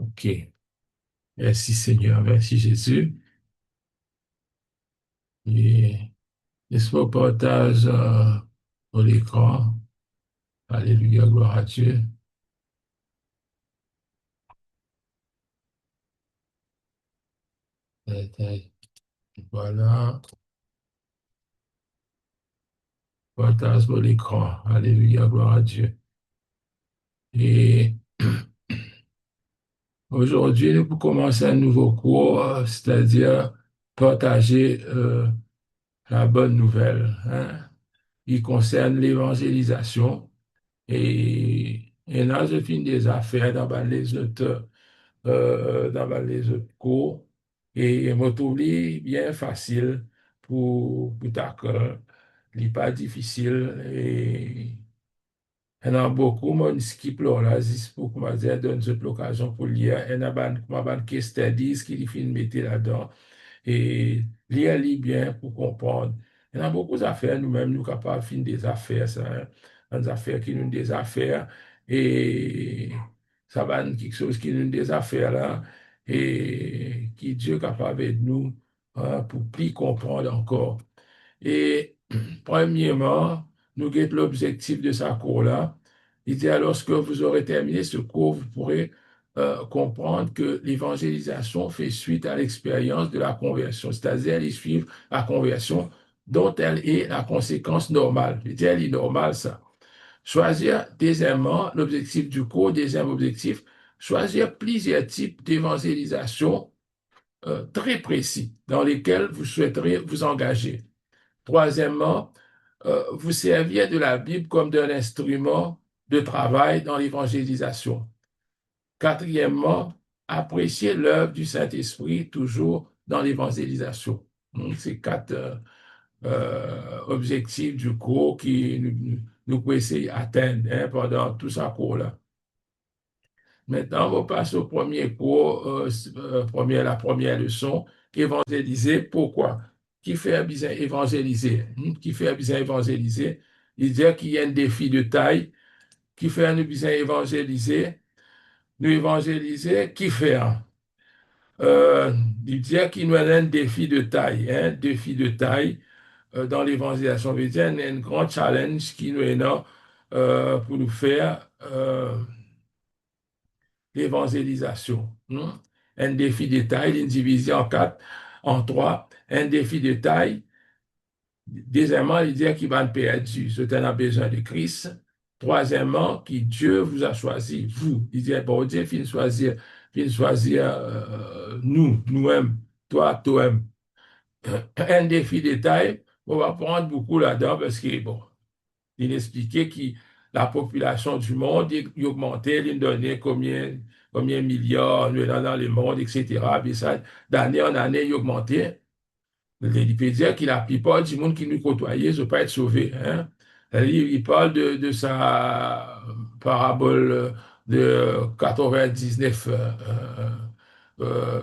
OK. Merci Seigneur, merci Jésus. Et laisse-moi partage pour l'écran. Alléluia, gloire à Dieu. Euh, Voilà, partage pour l'écran. Alléluia, gloire à Dieu. Et aujourd'hui, nous pour commencer un nouveau cours, c'est-à-dire partager la bonne nouvelle, hein, qui concerne l'évangélisation. Et là, je finis des affaires dans les autres cours et me trouve bien facile pour ta cœur. Il n'est pas difficile et il y en a beaucoup, mon skip là, juste pour comment dire, donne cette l'occasion pour lire. Il y en a ban case studies qui finit mettre là-dedans et lire bien pour comprendre. Il y en a beaucoup d'affaires, nous-mêmes, nous capables de finir des affaires, ça, hein, des affaires qui nous des affaires, et ça va être quelque chose qui nous des affaires là, et qui Dieu est capable de nous hein, pour plus comprendre encore. Et premièrement, nous guettons l'objectif de ce cours-là. Il dit, lorsque vous aurez terminé ce cours, vous pourrez comprendre que l'évangélisation fait suite à l'expérience de la conversion, c'est-à-dire ils suivent la conversion dont elle est la conséquence normale. Il dit, elle est normale, ça. Choisir, deuxièmement, l'objectif du cours, deuxième objectif, choisir plusieurs types d'évangélisation très précis dans lesquels vous souhaiterez vous engager. Troisièmement, vous servir de la Bible comme d'un instrument de travail dans l'évangélisation. Quatrièmement, apprécier l'œuvre du Saint-Esprit toujours dans l'évangélisation. Donc, c'est quatre objectifs du cours qui nous pouvons essayer d'atteindre hein, pendant tout ce cours-là. Maintenant, on passe au premier cours, la première leçon, évangéliser. Pourquoi? Qui fait besoin évangéliser? Qui fait besoin évangéliser? Il dit qu'il y a un défi de taille. Qui fait un besoin évangéliser? Nous évangéliser, qui fait? Euh, il dit qu'il nous a un défi de taille, hein, défi de taille dans l'évangélisation. Il veut dire un grand challenge qui nous est là pour nous faire l'évangélisation. Un défi de taille, une division en quatre, en trois. Un défi de taille, deuxièmement, il dit qu'il va perdre. C'est un besoin de Christ. Troisièmement, que Dieu vous a choisi, vous. Il dit, bon, Dieu fin choisir nous, nous-mêmes, toi, toi-même. Un défi de taille, on va prendre beaucoup là-dedans parce que, bon, il expliquait que la population du monde il augmentait, il donnait combien de milliards dans le monde, etc. Puis ça, d'année en année, il augmentait. Il peut dire que la plupart du monde qui nous côtoyait ne peut pas être sauvé. Hein? Il parle de sa parabole de 99. Euh,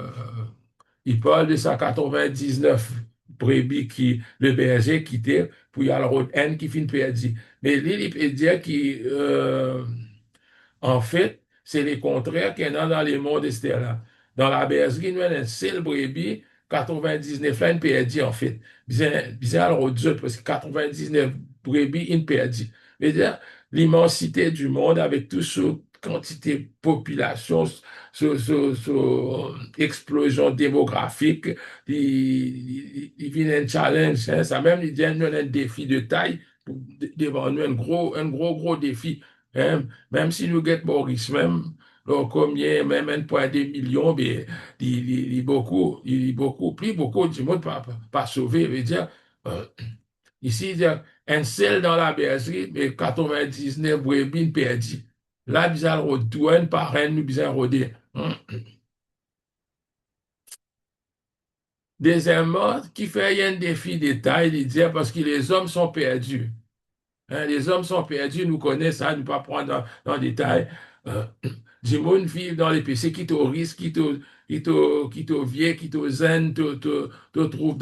il parle de sa 99 brebis qui le berger quittait pour y aller à l'autre haine qui finit perdu. Mais lui, il peut dire en fait, c'est le contraire qu'il y a dans les mondes là. Dans la bergerie, nous avons un seul brebis, 99 là, une perdu en fait. Bizarre aux autres parce que 99 brebis, une perdu. C'est-à-dire, l'immensité du monde avec toute cette quantité de population, explosion démographique, il vient un challenge, hein, ça même, il dit, nous, un défi de taille devant nous, gros défi. Hein. Même si nous guettons Maurice, même, donc, combien, même 1,2 million, mais il est beaucoup, plus beaucoup du monde pas sauvé. Veut dire, euh, ici, il dit, un seul dans la bergerie, mais 99 brebis perdus. Là, bizarre, au douane, par un, nous, bizarre, rodé. Deuxièmement, qui fait un défi de taille, il dit, parce que les hommes sont perdus. Hein, les hommes sont perdus, nous connaissons ça, ne pas prendre dans le détail. Euh, du monde vivent dans les péchés qui te risquent, qui te vieux, qui te zen, te trouve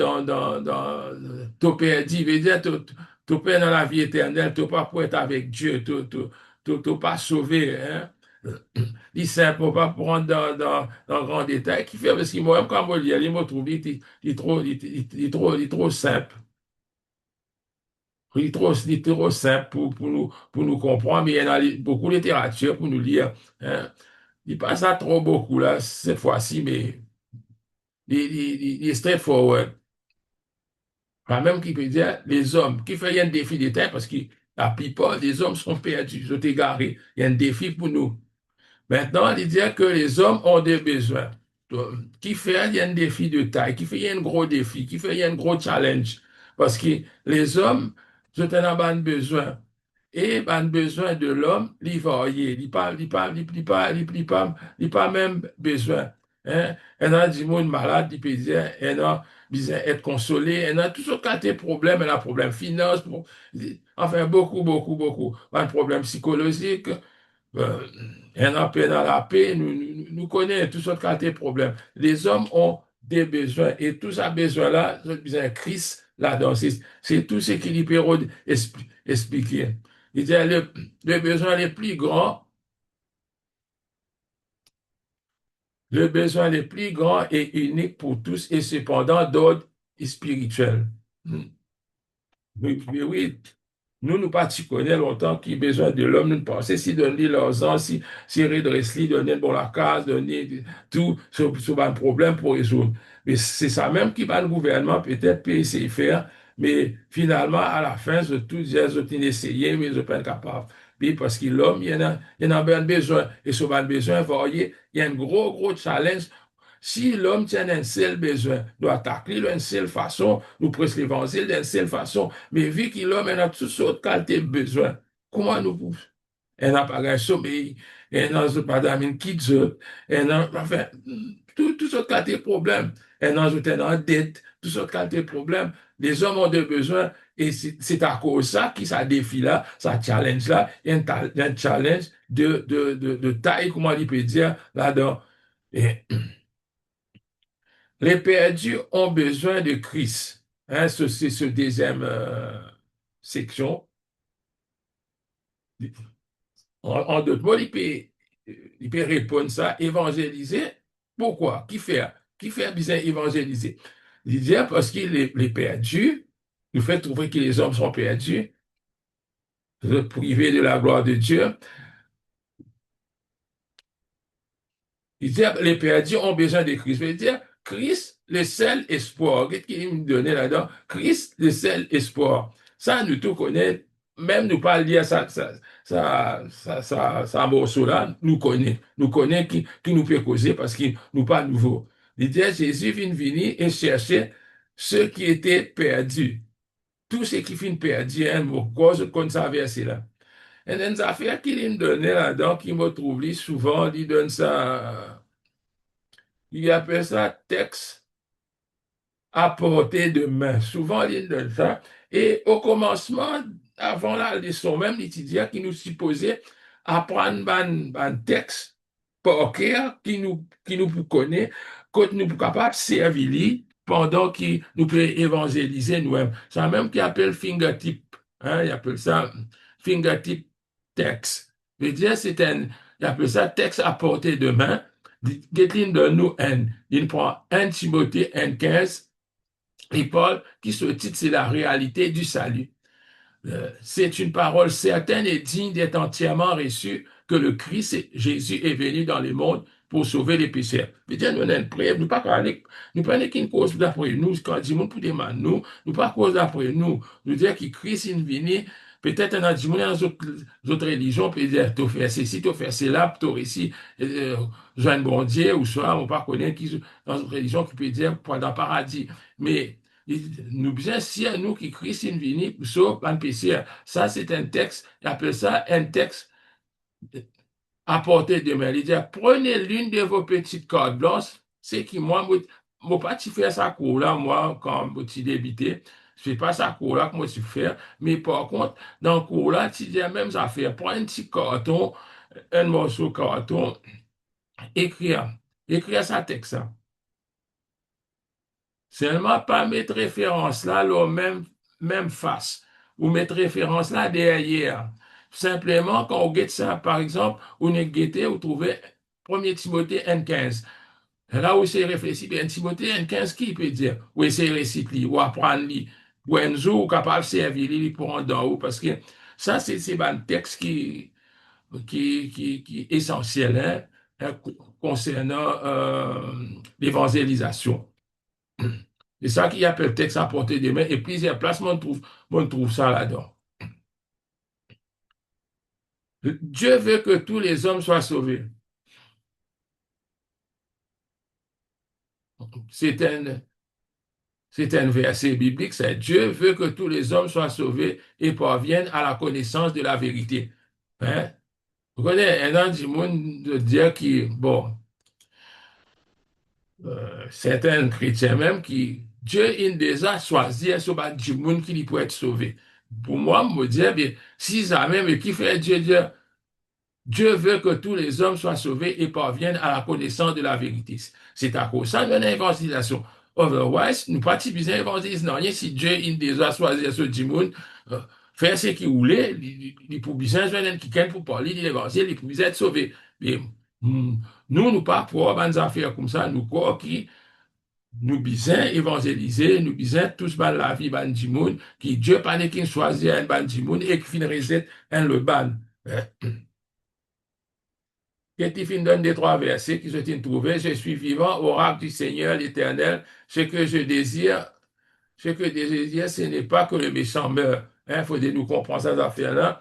te perdu, veut dire, te perds dans la vie éternelle, te pas pour être avec Dieu, te pas sauvé, hein. Il simple, on va prendre dans grand détail, qui fait, parce que moi, quand je lis, il me trouve, il est trop simple. Il est trop simple pour nous comprendre, mais il y en a beaucoup de littérature pour nous lire. Hein. Il passe à trop beaucoup, là, cette fois-ci, mais il est straightforward. Quand même, qui peut dire, les hommes, qui fait, il y a un défi de terre, parce que la plupart des hommes sont perdus, ils sont égarés. Il y a un défi pour nous. Maintenant, il dit que les hommes ont des besoins. Donc, qui fait, il y a un défi de taille, qui fait, il y a un gros défi, qui fait, il y a un gros challenge. Parce que les hommes, ils ont un besoin. Et un besoin de l'homme, il varie. Il pas même besoin. Hein? Il y a du monde malade, il peut dire, il y a besoin d'être consolé, il y a tout ce cas de problèmes, il y a problème finance, enfin, beaucoup. Un problème psychologique, euh, un appel dans la paix, nous connaissons toutes sortes de problèmes. Les hommes ont des besoins et tous ces besoins-là, ils ont besoin de Christ là-dedans. C'est tout ce qu'il peut expliquer. Il dit le besoin les plus grands, le besoin les plus grand et unique pour tous et cependant d'ordre spirituel. Oui, nous pas connaître longtemps qui a besoin de l'homme, nous pensons si donner leurs ans, si redresser, donner bon la case, donner tout sur un problème pour résoudre. Mais c'est ça même qui va le gouvernement peut-être peut essayer de faire, mais finalement, à la fin, je tout dire, je t'ai essayé, mais je ne suis pas capable. Puis parce que l'homme, il y en a bien besoin. Et sur un besoin, vous voyez, il y a un gros challenge si l'homme tient un seul besoin, doit attaquer d'une seule façon, nous prêcher l'évangile d'une seule façon, mais vu que l'homme a toutes sortes de qualités de besoin, comment nous pouvons? Elle n'a pas de sommeil, elle n'a pas d'amis qui Dieu, elle n'a, enfin, toutes sortes de qualités de problèmes. Elle n'a pas de dette, toutes sortes de qualités de problèmes. Les hommes ont des besoins et c'est à cause de ça qui ça défi là, ça challenge là, il y a un challenge de taille, comment on peut dire, là-dedans. Et les perdus ont besoin de Christ. Hein, c'est ce deuxième section. En d'autres mots, il peut répondre ça, évangéliser. Pourquoi? Qui fait besoin évangéliser? Il dit parce que les perdus, nous fait trouver que les hommes sont perdus, privés de la gloire de Dieu. Il dit, les perdus ont besoin de Christ. Il veut dire, Christ, le seul espoir. Qu'est-ce qu'il me donnait là-dedans? Christ, le seul espoir. Ça, nous tout connaissons. Même nous pas lire ça morceau là, nous connaît qui nous peut causer parce qu'il nous pas nouveau. Il dit, Jésus vient venir et chercher ceux qui étaient perdus. Tous ceux qui finissent perdus, hein, cause comme ça verset là. Et des affaires qu'il me donnait là-dedans, qui me trouve souvent, il donne ça. Il appelle ça texte à portée de main. Souvent, il donne ça. Et au commencement, avant la leçon même, l'étudiant qui nous supposait apprendre un texte par cœur qui nous connaît, que nous sommes capables de servir pendant qu'il nous peut évangéliser nous-mêmes. C'est même qui appelle fingertip. Hein, il appelle ça fingertip text. Je veux dire, il appelle ça texte à portée de main. Getlin donne nous il prend 1 Timothée 1,15 et Paul qui se titre c'est la réalité du salut. C'est une parole certaine et digne d'être entièrement reçue que le Christ Jésus est venu dans le monde pour sauver les pécheurs. Mais dire, nous, avons une preuve, nous pas parler, nous prenons qu'une cause d'après nous, quand dit pour demander nous pas cause d'après nous dire que Christ est venu, peut-être dans les autres religions, peut dire, tu fais ceci, tu fais cela, tu réussi, Jean bon Dieu, ou soit, on pas connaître qui, dans une religion qui peut dire, pour dans le paradis. Mais, nous bien si à nous qui Christ est venu sauf un péché. Ça, c'est un texte, il appelle ça un texte à portée de main. Il dit, prenez l'une de vos petites cartes blanches, c'est qui, moi, pas tu fais ça cours là, moi, quand tu débuté, je fais pas ça cours là que moi tu fais, mais par contre, dans le cours là, tu dis la même affaire, prends un petit carton, un morceau de carton, écrire ça texte. Ça. Seulement pas mettre référence là, même face, ou mettre référence là derrière. Simplement, quand on guette ça, par exemple, on est guetté, vous trouvez 1 Timothée 1,15. Là où c'est réfléchi, bien Timothée 1,15, qui peut dire? Oui, c'est réciter, ou apprendre, ou un jour, capable de servir, pour en haut, parce que ça, c'est un texte qui est essentiel concernant l'évangélisation. C'est ça qui appelle texte à portée des mains, et plusieurs places, on trouve ça là-dedans. Dieu veut que tous les hommes soient sauvés. C'est un, c'est un verset biblique, c'est Dieu veut que tous les hommes soient sauvés et parviennent à la connaissance de la vérité. Hein? Vous connaissez un an du monde de dire qui, bon, certains chrétiens même qui, Dieu il déjà choisi ce du monde qui pourrait être sauvé. Pour moi, me dire, bien, si ça même, qui fait Dieu dire, Dieu veut que tous les hommes soient sauvés et parviennent à la connaissance de la vérité. C'est à cause de ça qu'on a l'évangélisation. Otherwise, nous pas besoin d'évangéliser. Non, rien si Dieu il déjà choisi ce monde, faire ce qu'il voulait, il pour besoin de quelqu'un pour parler de l'évangile, il pour besoin être sauvé. Mais nous pas pour des affaires comme ça, nous quoi qui nous besoin évangéliser, nous besoin tous ban la vie ban du monde, qui Dieu pas qui choisit un ban du monde et qui finit reset un le ban. Qu'est-il fin donne des 3 versets qui sont trouvés. Je suis vivant, oracle du Seigneur l'Éternel. Ce que je désire, ce n'est pas que le méchant meure. Il faut nous comprendre ces affaires-là.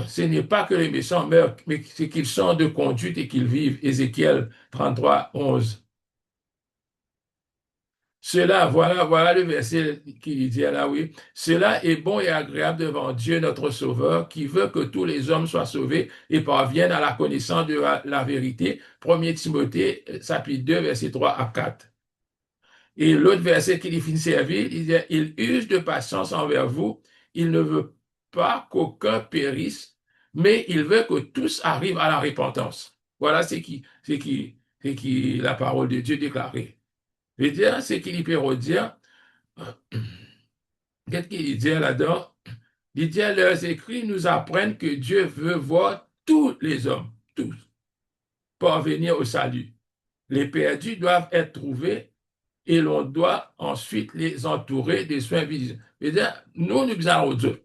Ce n'est pas que les méchants meurent, mais c'est qu'ils sont de conduite et qu'ils vivent. Ézéchiel 33, 11. Voilà le verset qui dit là, oui. Cela est bon et agréable devant Dieu, notre Sauveur, qui veut que tous les hommes soient sauvés et parviennent à la connaissance de la vérité. 1 Timothée, chapitre 2, verset 3 à 4. Et l'autre verset qui lui finit servir, il dit, il use de patience envers vous. Il ne veut pas qu'aucun périsse, mais il veut que tous arrivent à la repentance. Voilà c'est qui la parole de Dieu déclarée. Je veux dire, c'est qu'il peut dire, qu'est-ce qu'il dit là-dedans? Il dit, leurs écrits nous apprennent que Dieu veut voir tous les hommes, tous, parvenir au salut. Les perdus doivent être trouvés et l'on doit ensuite les entourer des soins visibles. C'est-à-dire, nous devons aux autres.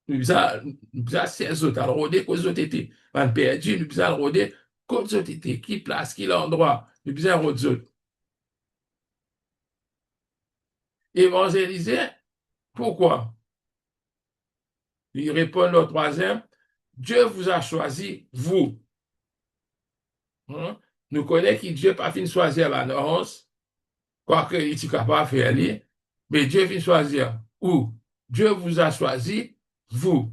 Nous devons ces autres, alors rôder qu'aux autres étaient. Quand perdu, nous devons rôder qu'aux autres étaient. Qui place, qui l'endroit, nous devons aux autres. Évangéliser, pourquoi? Il répond au troisième, Dieu vous a choisi, vous. Hein? Nous connaissons que Dieu n'a pas fini de choisir l'annonce, quoique il est capable de faire lui, mais Dieu vient choisir où? Dieu vous a choisi, vous.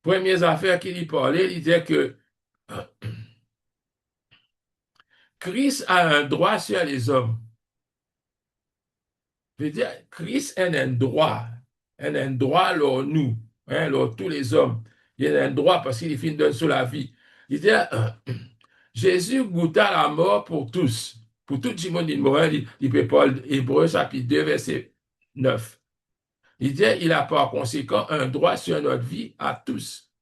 Première affaire qu'il y parlait, il disait que Christ a un droit sur les hommes. Je veux dire, Christ a un droit. Il a un droit sur nous, hein, sur tous les hommes. Il a un droit parce qu'il finit de sur la vie. Il dit, Jésus goûta la mort pour tous. Pour tout le monde, il peut Paul, Hébreu, chapitre 2, verset 9. Il dit, il a par conséquent un droit sur notre vie à tous.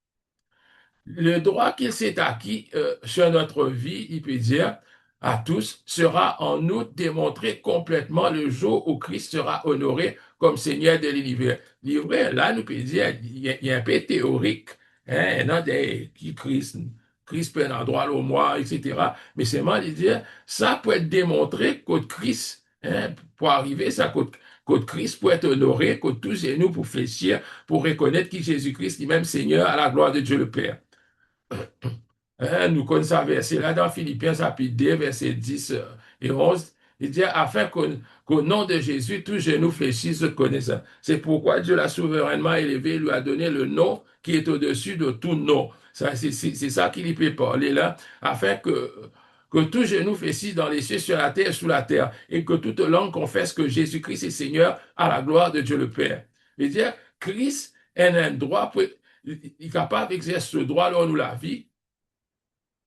Le droit qu'il s'est acquis sur notre vie, il peut dire à tous, sera en nous démontré complètement le jour où Christ sera honoré comme Seigneur de l'univers. L'univers, là, nous peut dire, il y a un peu théorique, hein, non, qui Christ peut un droit au moi, etc. Mais c'est mal de dire, ça peut être démontré que Christ, hein, pour arriver, ça que Christ peut être honoré, que tous et nous pour fléchir, pour reconnaître que Jésus-Christ est même Seigneur à la gloire de Dieu le Père. Hein, nous connaissons verset là dans Philippiens chapitre 2, verset 10 et 11. Il dit, afin qu'au nom de Jésus, tous genoux fléchissent se connaissent. C'est pourquoi Dieu l'a souverainement élevé, lui a donné le nom qui est au-dessus de tout nom. C'est ça qu'il peut parler là, afin que tout genou fléchisse dans les cieux, sur la terre, sous la terre, et que toute langue confesse que Jésus-Christ est Seigneur à la gloire de Dieu le Père. Il dit, Christ a un droit, il est capable d'exercer ce droit là, nous la vie,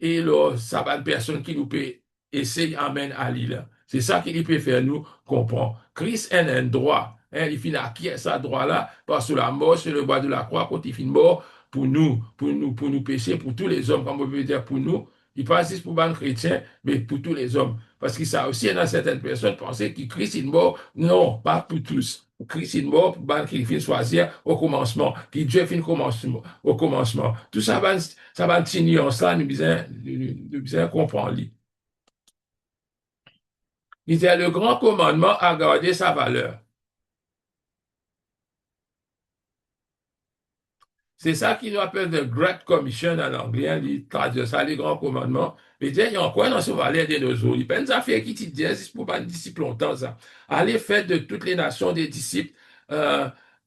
et là, ça va de personnes qui nous peut essayer amène à l'île. C'est ça qu'il peut faire nous comprendre. Christ a un droit hein, il finit acquis ça droit-là, par sous la mort, sur le bois de la croix, quand il finit mort pour nous pécher, pour tous les hommes, comme on peut dire pour nous. Il pas juste pour les chrétiens, mais pour tous les hommes. Parce que ça aussi, il y a certaines personnes qui pensaient que Christ est mort. Non, pas pour tous. Christ est mort pour les qui finissent choisir au commencement, qui Dieu finit commencement, au commencement. Tout ça ça va une nuance là, nous besoin comprendre. Il disait, le grand commandement a gardé sa valeur. C'est ça qu'il nous appelle the Great Commission en anglais, hein, il traduit ça, les grands commandements. Mais il dit, il y a encore dans ce valeur de nos jours. Il peine ça fait qui te disent, pour pas de disciples longtemps, ça. Allez, faites de toutes les nations des disciples,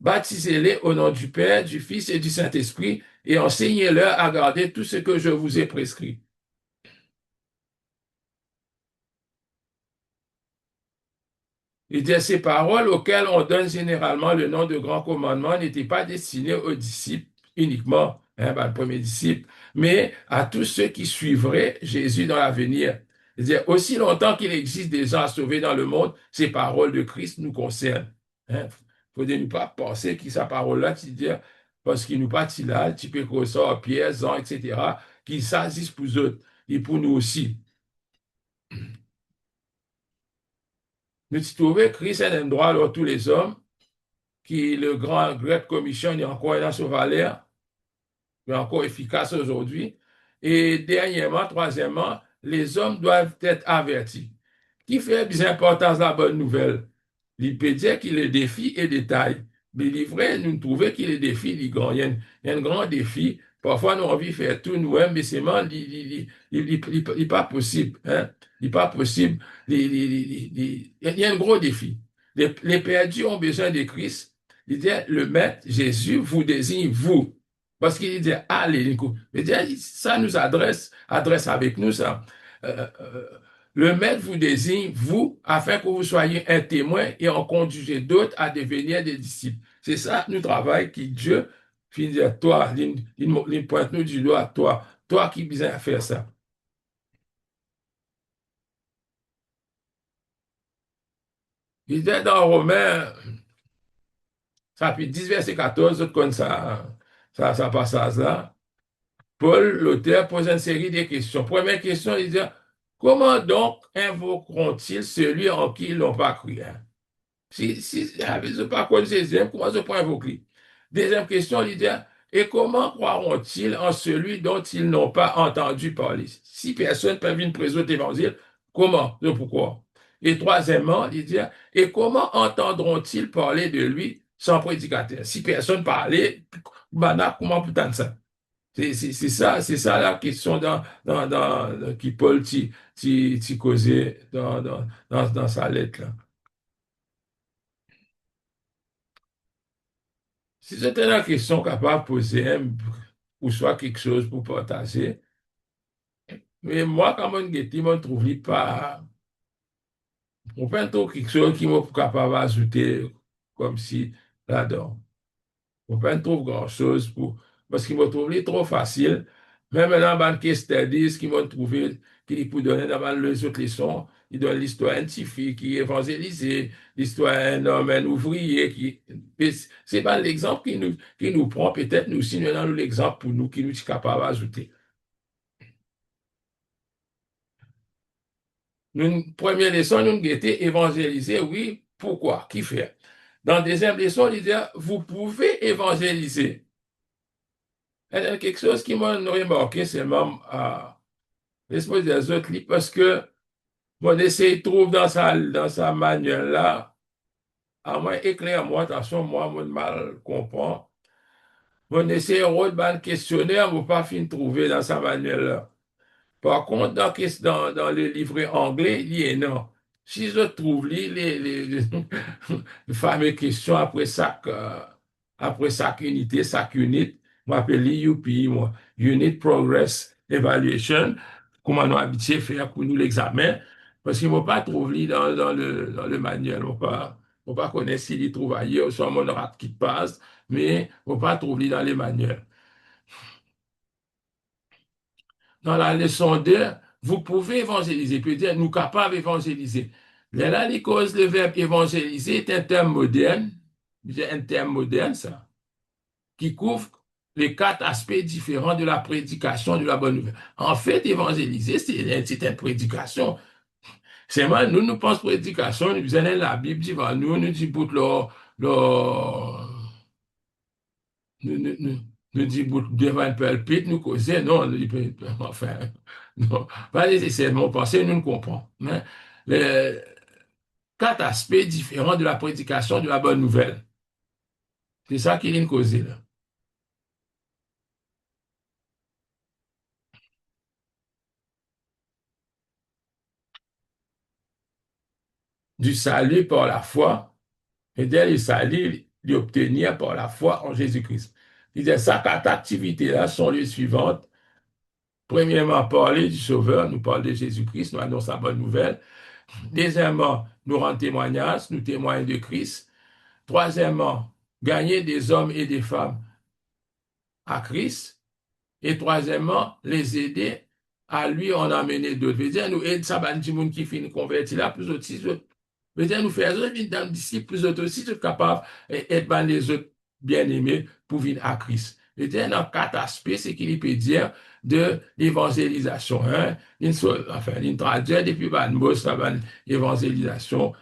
baptisez-les au nom du Père, du Fils et du Saint-Esprit, et enseignez-leur à garder tout ce que je vous ai prescrit. Il dit, ces paroles auxquelles on donne généralement le nom de grand commandement n'étaient pas destinées aux disciples uniquement, hein, ben, le premier disciple, mais à tous ceux qui suivraient Jésus dans l'avenir. Il dit, aussi longtemps qu'il existe des gens à sauver dans le monde, ces paroles de Christ nous concernent. Hein. Faut ne pas penser que sa parole-là, tu dis, parce qu'il nous partit là, tu peux que ça, Pierre, Jean, etc., qui s'agissent pour eux autres et pour nous aussi. Nous trouvons Christ est un droit à tous les hommes, qui le grand Great Commission est encore dans ce valeur, est encore efficace aujourd'hui. Et dernièrement, troisièmement, les hommes doivent être avertis. Qui fait bien importance la bonne nouvelle? Il peut dire qu'il est défi et détail. Mais il est vrai, nous trouvons qu'il est défi, il y a un grand défi. Parfois, nous avons envie de faire tout nous-mêmes, mais c'est mal, il n'est pas possible. Hein? Il n'est pas possible. Il y a un gros défi. Les perdus ont besoin de Christ. Il dit, le Maître Jésus vous désigne, vous. Parce qu'il dit, allez, il dit, ça nous adresse avec nous, ça. Euh, euh, le Maître vous désigne, vous, afin que vous soyez un témoin et en conduisez d'autres à devenir des disciples. C'est ça, nous travaillons, qui Dieu finit à toi, il pointe nous du doigt à toi, toi qui besoin à faire ça. Il dit dans Romains, chapitre 10, verset 14, comme ça passage là, Paul, l'auteur, pose une série de questions. Première question, il dit, comment donc invoqueront-ils celui en qui ils n'ont pas cru? Hein? Si ils n'ont pas connu Jésus, comment ils pourront invoquer? Deuxième question, il dit, et comment croiront-ils en celui dont ils n'ont pas entendu parler? Si personne ne peut venir présenter l'évangile, comment? Et pourquoi? Et troisièmement, il dit, et comment entendront-ils parler de lui sans prédicateur? Si personne parlait, comment peut-on ça? C'est ça la question qui Paul t'y causait dans sa lettre, là. Si c'était une question capable de poser, hein, ou soit quelque chose pour partager, mais moi, quand on dit, on trouve pas, on peut trouver quelque chose qui m'a capable d'ajouter comme si là-dedans. On peut trouver grand-chose parce qu'ils m'ont trouvé trop facile. Même dans le case studies qu'ils m'ont trouvé, qui pour donner dans les autres leçons, ils donnent l'histoire scientifique, qui évangélisé, l'histoire d'un homme, un ouvrier, c'est pas l'exemple qui nous prend, peut-être nous aussi, nous avons l'exemple pour nous, qui nous est capable d'ajouter. Une première leçon, nous avons été évangéliser, oui, pourquoi, qui fait? Dans la deuxième leçon, il dit, vous pouvez évangéliser. Il y a quelque chose qui m'a remarqué, c'est même à l'esprit des autres livres, parce que mon essai trouve dans sa manuel-là, à moins éclaire-moi, attention, moi, mon mal comprend. Mon essai rôle dans le questionnaire, ne pas fin trouver dans sa manuel-là. Par contre, dans le livret anglais, il y a non. Si je trouve les fameuses questions après chaque unité, chaque unité, je m'appelle UP, moi, Unit Progress Evaluation, comment nous habitués à faire pour nous l'examen, parce qu'ils ne vont pas trouver dans le manuel, on pas connaître s'il y trouve ailleurs, soit mon rat qui passe, mais on ne pas trouver dans les manuels. Dans la leçon 2, vous pouvez évangéliser, peut dire nous capables d'évangéliser. Là, les causes, le verbe évangéliser est un terme moderne, un terme moderne, ça, qui couvre les quatre aspects différents de la prédication de la bonne nouvelle. En fait, évangéliser, c'est une prédication. C'est moi, nous pensons prédication, nous avons la Bible, nous disons pour nous disons devant le pulpit, nous causer, non, enfin, non, pas nécessairement penser, nous ne comprenons. Mais les quatre aspects différents de la prédication de la bonne nouvelle. C'est ça qui vient causer, là. Du salut par la foi, et dès le salut, l'obtenir par la foi en Jésus-Christ. Il dit, ça, quatre activités-là sont les suivantes. Premièrement, parler du Sauveur, nous parlons de Jésus-Christ, nous annonçons la bonne nouvelle. Deuxièmement, nous rendre témoignage, nous témoignons de Christ. Troisièmement, gagner des hommes et des femmes à Christ. Et troisièmement, les aider à lui en amener d'autres. Veut dire, nous aider ça, ben, du monde qui finit converti là, plus aussi, veut dire, nous faire autres, dans le disciple, plus autres aussi, sont capables d'être ben, les autres bien-aimés pour venir à Christ. Veut dire, dans quatre aspects, c'est qu'il peut dire de l'évangélisation. Hein? Enfin, une traduire depuis ben, le mot, ça, ben, évangélisation,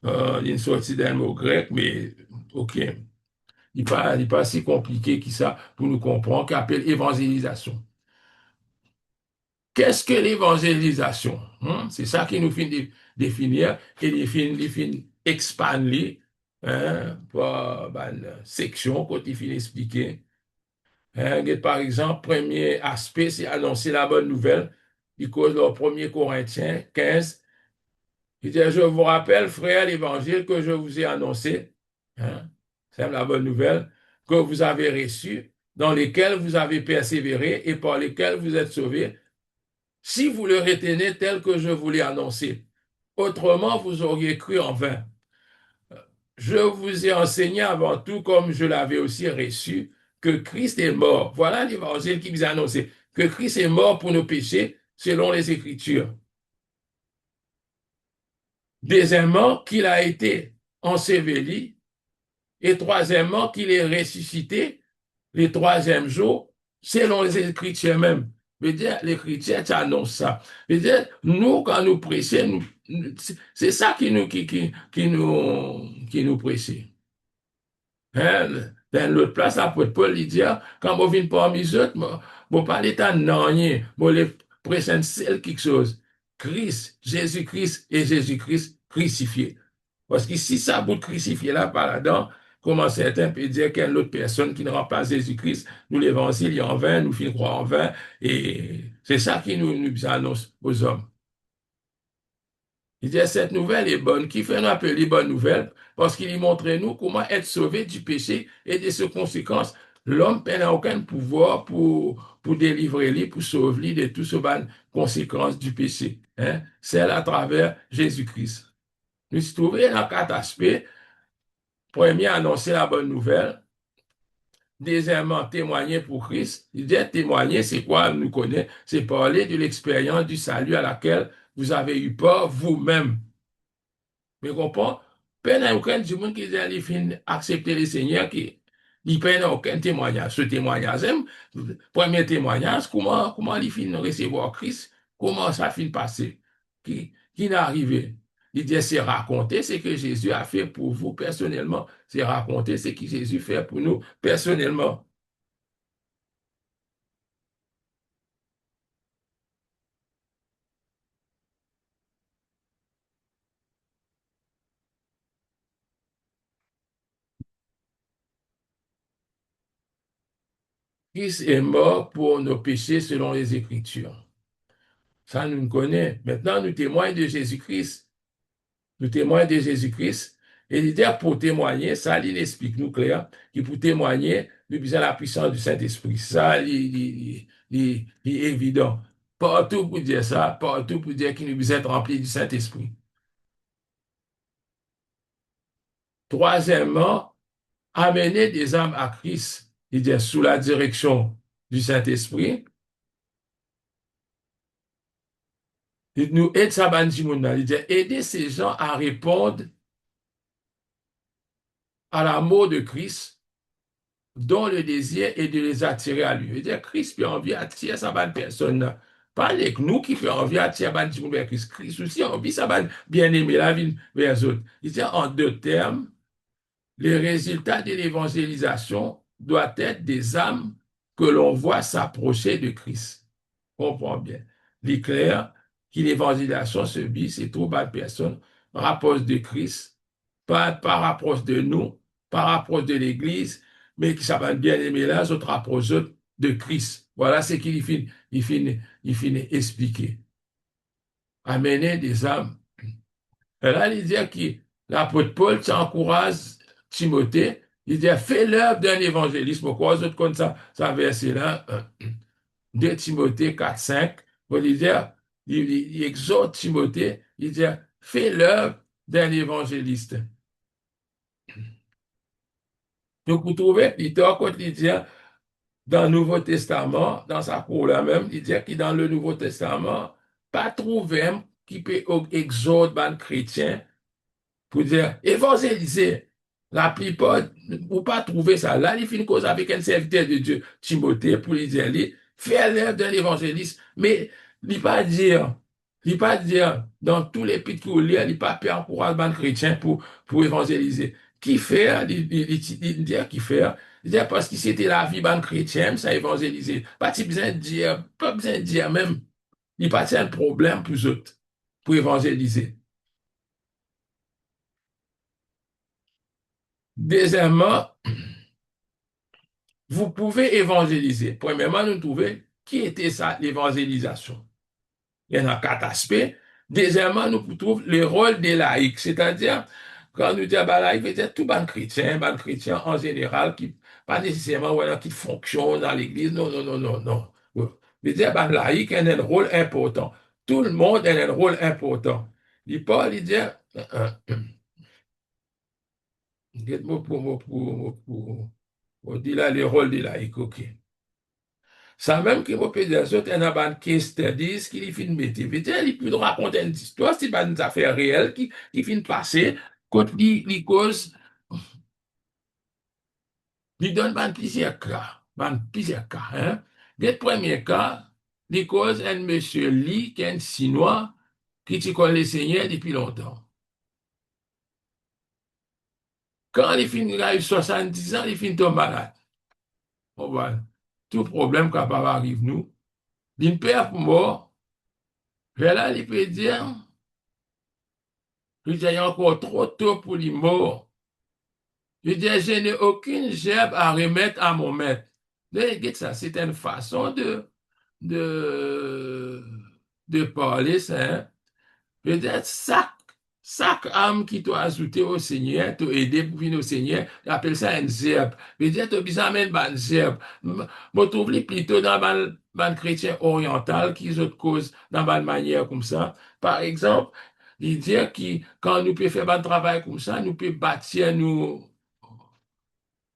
une sortie d'un mot grec, mais OK. Il n'est pas si compliqué que ça pour nous comprendre, qu'appelle évangélisation. Qu'est-ce que l'évangélisation? C'est ça qui nous fait définir et il fait expander par une section quand il finit expliquer. Hein, par exemple, premier aspect, c'est annoncer la bonne nouvelle. Il cause dans 1 Corinthiens 15. Il dit, je vous rappelle, frère, l'évangile que je vous ai annoncé. Hein, c'est la bonne nouvelle que vous avez reçue, dans lesquelles vous avez persévéré et par lesquelles vous êtes sauvés si vous le retenez tel que je vous l'ai annoncé. Autrement, vous auriez cru en vain. Je vous ai enseigné avant tout, comme je l'avais aussi reçu, que Christ est mort. Voilà l'évangile qui vous a annoncé. Que Christ est mort pour nos péchés, selon les Écritures. Deuxièmement, qu'il a été enseveli. Et troisièmement, qu'il est ressuscité le troisième jour, selon les Écritures même. Veut dire, l'Écriture annonce ça. Veut dire, nous, quand nous prêchons, c'est ça qui nous prêchons. Hein? Dans l'autre place, l'apôtre Paul, il dit, ah, quand vous venez parmi les autres, vous parlez de rien, vous les prêchez seul quelque chose. Christ, Jésus-Christ et Jésus-Christ crucifié. Parce que si ça bout crucifié là par là-dedans, comment certains peuvent dire qu'il y a une autre personne qui ne rend pas Jésus-Christ, nous l'évangile en vain, nous finissons croire en vain, et c'est ça qui nous annonce aux hommes. Il dit, cette nouvelle est bonne. Qui fait nous appeler bonne nouvelle? Parce qu'il y montre nous comment être sauvé du péché et de ses conséquences. L'homme n'a aucun pouvoir pour délivrer lui, pour sauver lui de toutes ces conséquences du péché. Hein? C'est à travers Jésus-Christ. Nous se trouvons dans quatre aspects. Premier, annoncer la bonne nouvelle. Deuxièmement, témoigner pour Christ. Il dit témoigner, c'est quoi? Nous connaît, c'est parler de l'expérience du salut à laquelle vous avez eu peur vous-même. Mais comprends? Peine à aucun du monde qui dit il fin accepter le Seigneur qui il peine aucun témoignage. Ce témoignage, premier témoignage, comment il fin recevoir Christ? Comment ça fin passer? Qui n'est arrivé? Il dit, c'est raconter ce que Jésus a fait pour vous personnellement. C'est raconter ce que Jésus fait pour nous personnellement. Christ est mort pour nos péchés selon les Écritures. Ça, nous le connaissons. Maintenant, nous témoignons de Jésus-Christ. Nous témoignons de Jésus-Christ. Et l'idée pour témoigner, ça, il explique nous clair, que pour témoigner, nous besoin de la puissance du Saint-Esprit. Ça, il est évident. Partout pour dire ça, partout pour dire qu'il nous besoin être rempli du Saint-Esprit. Troisièmement, amener des âmes à Christ, il dit sous la direction du Saint-Esprit. Il nous aide ça, ban di moun nan. Il dit, aider ces gens à répondre à l'amour de Christ, dont le désir est de les attirer à lui. Il dit, Christ peut envie attirer sa bonne personne, là. Pas avec nous qui fait envie attirer ban di moun vers Christ. Christ aussi envie sa bonne bien-aimé la vie vers les autres. Il dit, en deux termes, les résultats de l'évangélisation doivent être des âmes que l'on voit s'approcher de Christ. Comprends bien. L'éclair que l'évangélisation se vit, c'est trop belle personne, rapproche de Christ, pas par rapproche de nous, par rapproche de l'Église, mais qui s'appelle bien aimé là, autres rapproche de Christ. Voilà ce qu'il finit expliquer. Amener des âmes. Et là, il dit que l'apôtre Paul s'encourage Timothée, il dit, fais l'œuvre d'un évangéliste. Pourquoi autres comme ça verset-là, 2 Timothée 4, 5, il dit, il exhorte Timothée, il dit, fais l'œuvre d'un évangéliste. Donc, vous trouvez, Peter, quand il dit, dans le Nouveau Testament, dans sa cour là même, il dit que dans le Nouveau Testament, pas trouver qui peut exhorter un chrétien pour dire évangéliser. La plupart, ou pas trouver ça. Là, il finit cause avec un serviteur de Dieu, Timothée, pour lui dire, faire l'œuvre d'un évangéliste, mais il pas dire, dans tous les pays qu'il lit, il pas encourager les chrétiens pour évangéliser. Qui fait, il dit qui fait, il dit parce que c'était la vie d'un chrétien, ça évangéliser. Pas besoin de dire même, il pas un problème pour eux autres, pour évangéliser. Deuxièmement, vous pouvez évangéliser. Premièrement, nous trouvons qui était ça, l'évangélisation. Il y en a quatre aspects. Deuxièmement, nous trouvons le rôle des laïcs, c'est-à-dire, quand nous disons laïc, c'est tout ban chrétien en général, qui pas nécessairement voilà, qui fonctionne dans l'Église. Non, non, non, non, non. Je dire, ban laïc a un rôle important. Tout le monde a un rôle important. Il parle, il dit, on dit là le rôle des laïcs, ok. Ça même qui peut dire ça, il y a un case studies qui lui finit mettre. Il peut raconter une histoire, c'est pas une affaire réelle qui finit passer, quand il cause, il donne plusieurs cas, hein. Le premier cas, il cause un monsieur Lee, qui est un Chinois, qui te connaît le Seigneur depuis longtemps. Quand il finit, il a eu 70 ans, il finit tomber malade. Bon, voilà. Tout problème capable arrive nous. Il perd pour mort. Et là, il peut dire, il dit, il y a encore trop tôt pour les morts. Il dit, je n'ai aucune gerbe à remettre à mon maître. Regarde ça, c'est une façon de, de parler, ça, hein. Peut-être chaque âme qui t'a ajouté au Seigneur, t'a aidé pour venir au Seigneur, il appelle ça une gerbe. Peut-être tu as besoin d'une bonne gerbe. Je trouve plutôt dans le chrétien oriental qui ont cause dans une manière comme ça. Par exemple, il dit que quand nous pouvons faire un travail comme ça, nous pouvons bâtir nous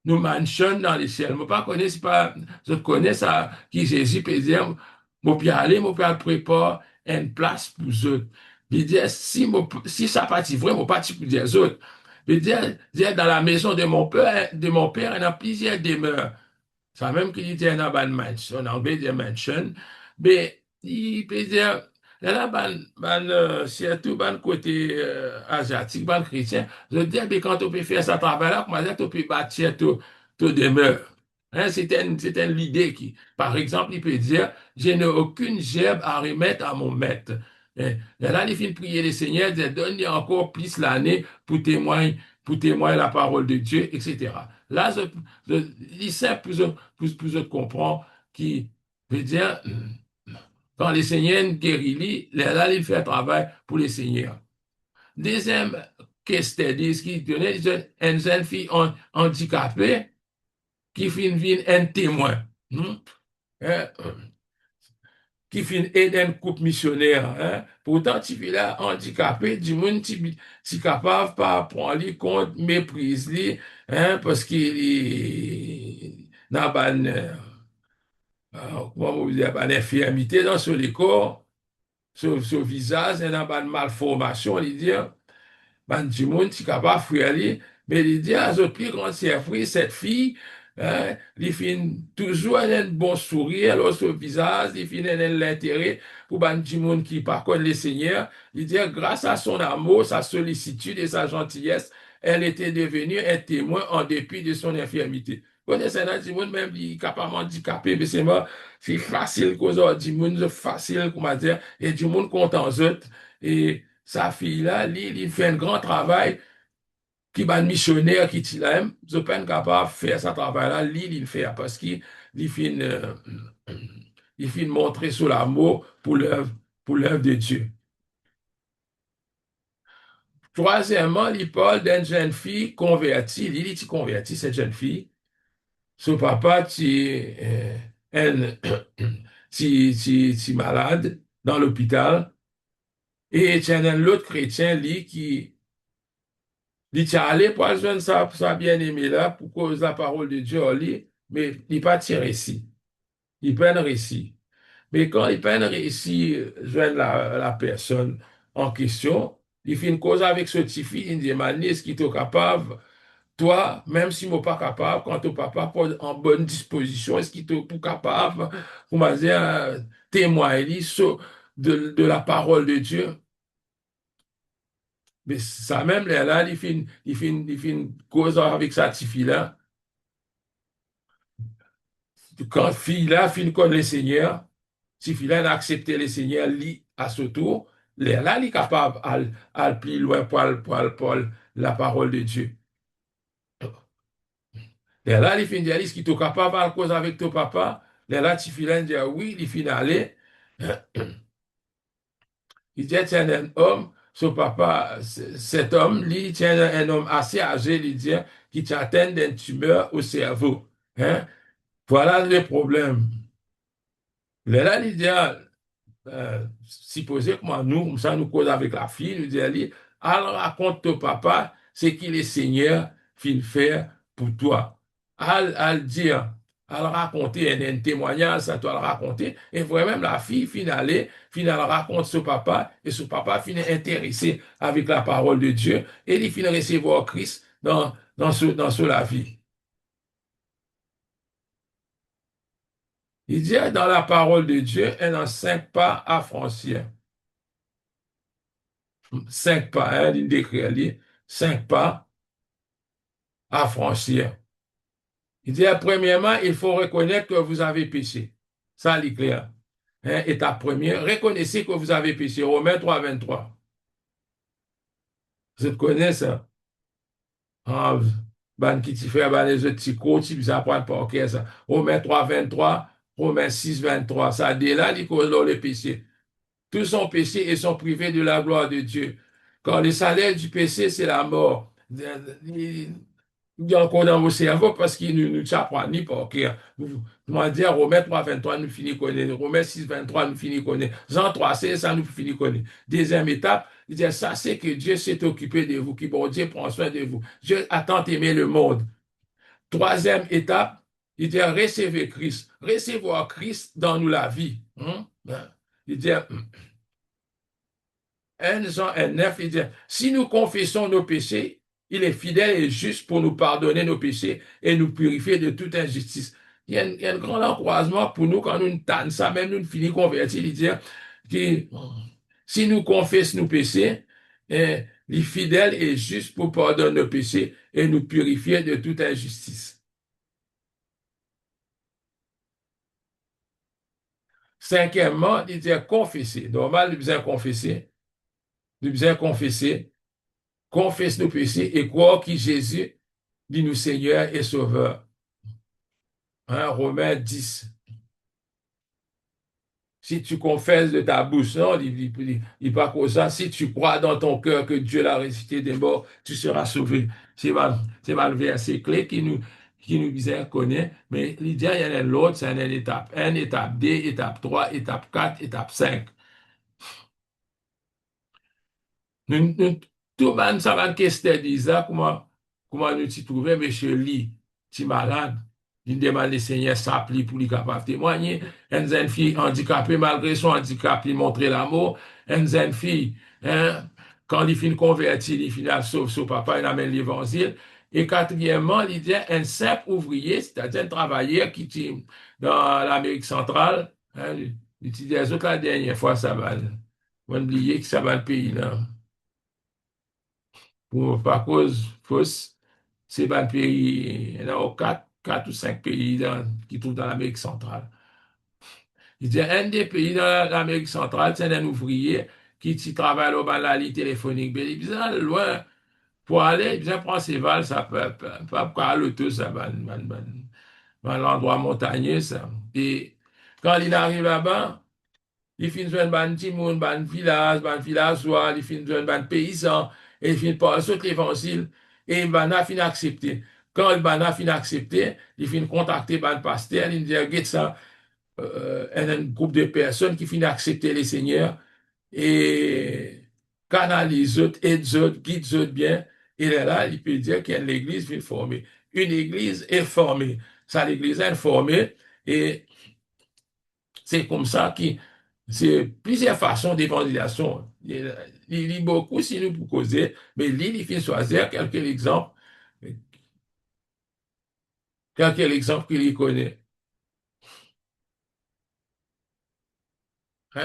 mansions dans les ciels. Moi, pas connais, c'est pas, je connais ça, qui Jésus peut dire, moi, puis aller, moi, puis préparer une place pour eux autres. Il dit, si ça partit vrai, moi, parti pour des autres. Il dit, dans la maison de mon père, il y a plusieurs demeures. Ça même qu'il était dans une mansion, en anglais, des mansions. Mais, il peut dire, là, surtout, côté asiatique, chrétien, je dis, mais quand on peut faire ce travail-là, comment dire, on peut bâtir tout demeure. Hein, c'est l'idée qui, par exemple, il peut dire, je n'ai aucune gerbe à remettre à mon maître. Hein, et là, il finit de prier le Seigneur, de donner encore plus l'année pour témoigner la parole de Dieu, etc. Là, il sait plus comprend qui veut dire, quand les seigneurs guérit, là, il fait un travail pour les seigneurs. Deuxième question, qui donnait une jeune fille handicapée qui finit un témoin, hein, qui finit aider une couple missionnaire. Hein. Pourtant, tu es là handicapé, du monde, tu es capable de pas prendre lui compte, méprise lui, hein, parce qu'il n'a pas comment vous dire, une infirmité dans son corps. ce visage, il y a une malformation, il dit, ben, du monde qui est capable de faire lui, mais il dit à ce plus grand surprise, cette fille, hein, il fait toujours un bon sourire, alors ce visage, il fait un l'intérêt pour ben, du monde qui par contre le Seigneur, il dit grâce à son amour, sa sollicitude et sa gentillesse, elle était devenue un témoin en dépit de son infirmité. Vous connaissez, un du monde même, il est capable handicapé, mais c'est facile, cause du monde, c'est facile, comment dire, et du monde content, et sa fille là, il fait un grand travail qui va missionnaire qui t'y aime, je peine capable de faire ce travail là, il fait parce qu'il fait il fait montrer sur l'amour pour l'œuvre de Dieu. Troisièmement, il parle d'une jeune fille convertie, il dit convertie cette jeune fille, son papa est malade dans l'hôpital et il y a un autre chrétien lui qui il est allé pour joindre sa bien-aimée là, pour cause la parole de Dieu, mais il pas tiré ici. Il peine réussi. Mais quand il peine réussi, joindre la personne en question, il fait une cause avec ce petit fils, il dit, est-ce qu'il est capable, toi, même si moi pas capable, quand ton papa pas en bonne disposition, est-ce qu'il est capable, comment dire, témoigner de la parole de Dieu? Mais ça même, là, il fait une cause avec sa petite fille-là. Quand fille-là, fin connaît le Seigneur, si fille-là a accepté le Seigneur, lui, à ce tour, là, il est capable d'aller plus loin pour la parole de Dieu. Là, il finit de dire, est-ce qu'il est capable de cause avec ton papa? Là, tu fille-là dit, oui, il finit d'aller. Il dit, tiens, un homme, son papa, cet homme, lui, tient un homme assez âgé, il dit, qui atteint d'une tumeur au cerveau. Hein? Voilà le problème. Là, il dit, supposé comment nous, ça nous cause avec la fille, nous dit, elle, raconte ton papa ce qu'il est Seigneur fin faire pour toi. Elle dire, elle raconter un témoignage, ça doit le raconter, et vraiment la fille finale raconte ce papa, et ce papa finit intéressé avec la parole de Dieu, et il finit recevoir Christ dans la vie. Il dit dans la parole de Dieu, elle a 5 pas à franchir. 5 pas, hein, il décrit, 5 pas à franchir. Il dit, premièrement, il faut reconnaître que vous avez péché. Ça, c'est clair. Hein, étape première, reconnaissez que vous avez péché. Romains 3, 23. Vous connaissez ça? Ah, ban qui t'y fait, ban les autres petits cours, tu peux apprendre par cœur ça. Romains 3, 23, Romains 6, 23. Ça dit là, il cause le péché. Tous sont péchés et sont privés de la gloire de Dieu. Quand le salaire du péché, c'est la mort. Il y a encore dans vos cerveaux parce qu'il ne nous apprend ni par cœur. Comment dire, Romains 3, 23, nous finissons connaître. Romains 6, 23, nous finissons connaître. Jean 3, 16, ça nous finit connaître. Deuxième étape, il dit, ça c'est que Dieu s'est occupé de vous, qui bon Dieu prend soin de vous. Dieu a tant aimé le monde. Troisième étape, il dit, recevez Christ. Recevoir Christ dans nous la vie. Il dit, 1 Jean 1, 9, il dit, si nous confessons nos péchés, il est fidèle et juste pour nous pardonner nos péchés et nous purifier de toute injustice. Il y a un grand encouragement pour nous quand nous tannons ça, même nous finissons convertis, il dit que si nous confessons nos péchés, il est fidèle et juste pour pardonner nos péchés et nous purifier de toute injustice. Cinquièmement, il dit confesser. Normal, nous besoin confesser. Nous besoin confesser confesse nos péchés et croire que Jésus dit nous Seigneur et Sauveur. Hein, Romains 10. Si tu confesses de ta bouche, non, il pas comme ça. Si tu crois dans ton cœur que Dieu l'a ressuscité des morts, tu seras sauvé. C'est le verset clé qui nous disait connaît. Mais l'idée, il y en a l'autre, c'est une étape 1, étape 2, étape 3, étape 4, étape 5. Tout le monde, ça va question dire comment nous t'y trouver, monsieur Lee, tu malade. Il demande les seigneurs s'appeler pour les capables de témoigner. Une jeune fille handicapée, malgré son handicap, il montre l'amour. Une jeune fille, hein, quand il finit converti, il finit à sauver son papa, il amène l'évangile. Et quatrièmement, il dit un simple ouvrier, c'est-à-dire un travailleur qui est dans l'Amérique centrale. Hein, il dit les autres la dernière fois, ça va. On oublier que ça va le pays là. Pour, par cause fausse, c'est pas le pays, il y en a quatre ou cinq pays qui trouvent dans l'Amérique centrale. Il dit un des pays dans l'Amérique centrale, c'est un ouvrier qui travaille au bas de la ligne téléphonique. Mais il est bien loin pour aller, il bien prendre ses vals, ça peut pas l'auto, ça va l'endroit montagneux, ça. Et quand il arrive là-bas, il finit de ban timoun, ban villageois, il finit de ban paysan, et il finit par sauter l'évangile, et il va fin accepter. Quand il va fin accepter, il finit contacter ban pasteur, il dit, regarde ça, un groupe de personnes qui finit accepter les seigneurs, et canalise autres, aide autres, guide autres bien, et là, il peut dire qu'il y a l'église qui est formée. Une église est formée. Ça, l'église est formée, et c'est comme ça que c'est plusieurs façons d'évangélisation. Il lit beaucoup si nous pour causer, mais il fait choisir quelques exemples qu'il connaît.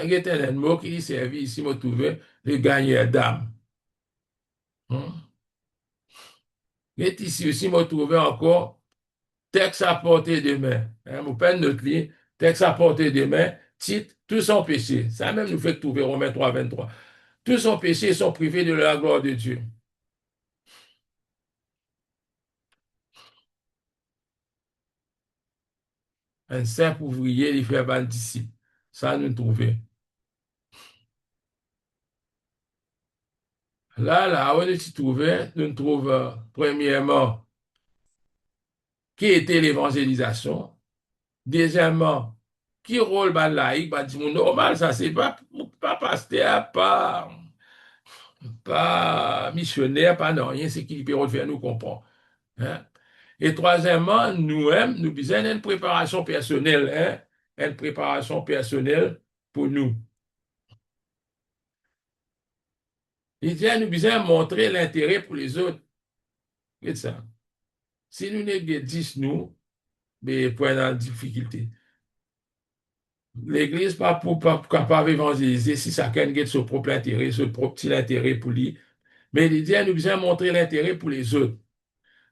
Il y a un mot qui servi ici, me trouver le gagneur d'âme. Hmm. Et ici aussi, me trouver encore texte à portée de main. Mon père notre lit, texte à portée de main, titre, tous sont péchés. Ça même nous fait trouver Romains 3, 23. Tous sont péchés et sont privés de la gloire de Dieu. Un simple ouvrier, il fait ban disciple. Ça, nous trouvons. Là, où nous s'y trouvons, nous trouvons, premièrement, qui était l'évangélisation. Deuxièmement, qui rôle ban laïque, ban dit normal, ça, c'est pas pasteur, pas missionnaire, pas non, rien, c'est qui peut faire nous comprendre. Hein? Et troisièmement, nous-mêmes, nous besoin d'une préparation personnelle, hein? Une préparation personnelle pour nous. Il dit, nous besoin montrer l'intérêt pour les autres. C'est ça. Si nous n'avons 10, nous, mais pour une difficulté. L'Église pas capable d'évangéliser si chacun a son propre intérêt, son propre petit intérêt pour lui. Mais il dit, nous besoin montrer l'intérêt pour les autres.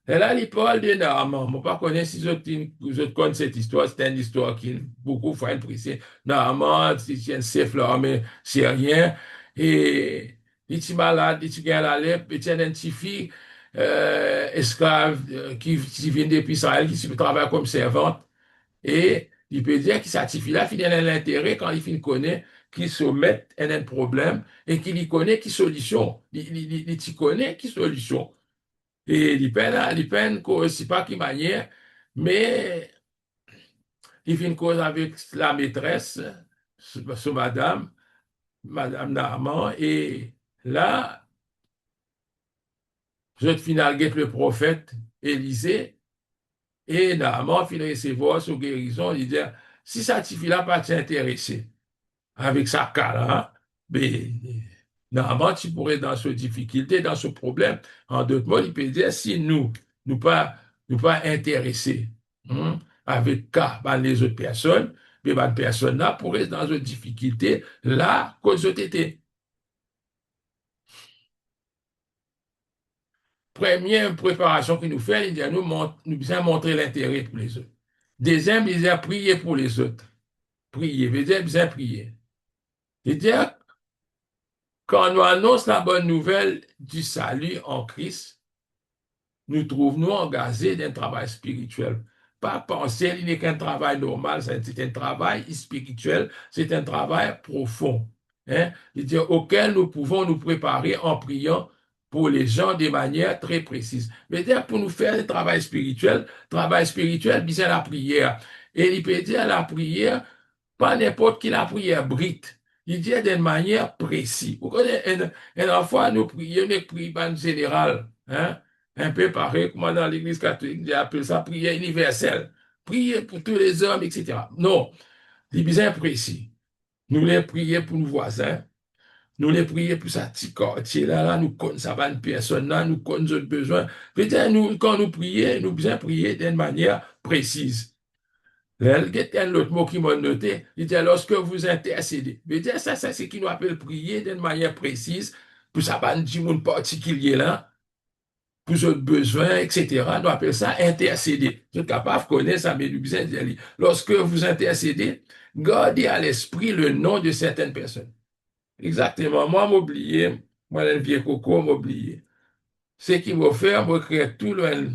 Et là, il parle de Naaman. Je ne connais pas si vous autres connaissez cette histoire. C'est une histoire qui beaucoup font impresser. Naaman, c'est un chef l'armée syrien. Et il est malade, il est la lèpre, il est un petit fille esclave qui vient depuis Israël, qui travaille comme servante. Et il peut dire que cette fille-là, il a l'intérêt quand il connaît qu'il se met un problème et qu'il y connaît qui solution. Il connaît qui solution. Et il peine c'est pas qui manière, mais il fait une cause avec la maîtresse, ce madame Naaman, et là, je final guette le prophète Élisée, et Naaman finit recevoir son guérison, il dit, si ça ne là pas t'intéresser avec sa cas là, mais normalement, tu pourrais dans ce difficulté, dans ce problème, en d'autres mots, il peut dire, si nous pas intéressés avec cas par les autres personnes, mais les personnes là pourraient dans une difficulté là, cause de tété. Première préparation qu'il nous fait, il dit, nous bien montrer l'intérêt pour les autres. Deuxième, il dit, prier pour les autres. Prier, veut dire bien prier. Il dit, quand on annonce la bonne nouvelle du salut en Christ, nous trouvons-nous engagés dans un travail spirituel. Pas penser qu'il n'est qu'un travail normal, c'est un travail spirituel, c'est un travail profond. Hein? C'est-à-dire auquel nous pouvons nous préparer en priant pour les gens de manière très précise. Mais dire pour nous faire le travail spirituel, c'est la prière. Et il peut dire la prière, pas n'importe qui la prière brite. Il dit d'une manière précise. Vous connaissez, une fois, nous prions, nous prions en général, hein? Un peu pareil, comme dans l'Église catholique, j'ai appelé ça prière universelle. prier pour tous les hommes, etc. Non, il est bien précis. Nous les prier pour nos voisins, nous les prier pour sa petit quartier là, nous connaissons ça va une personne là, nous connaissons notre besoin. Peut-être nous, quand nous prions, nous bien prier d'une manière précise. Là, il y a un autre mot qui m'a noté, il dit lorsque vous intercédez. Il dit ça, c'est ce qui nous appelle prier d'une manière précise, pour ça va dire monde particulier là, pour votre besoin, etc. Nous appelons ça intercéder. Vous êtes capable de connaître ça, mais nous besoin de dire, lorsque vous intercédez, gardez à l'esprit le nom de certaines personnes. Exactement. Moi, m'oublier, moi, le vieux coco, m'oublier. Ce qui m'a fait, m'a créé tout le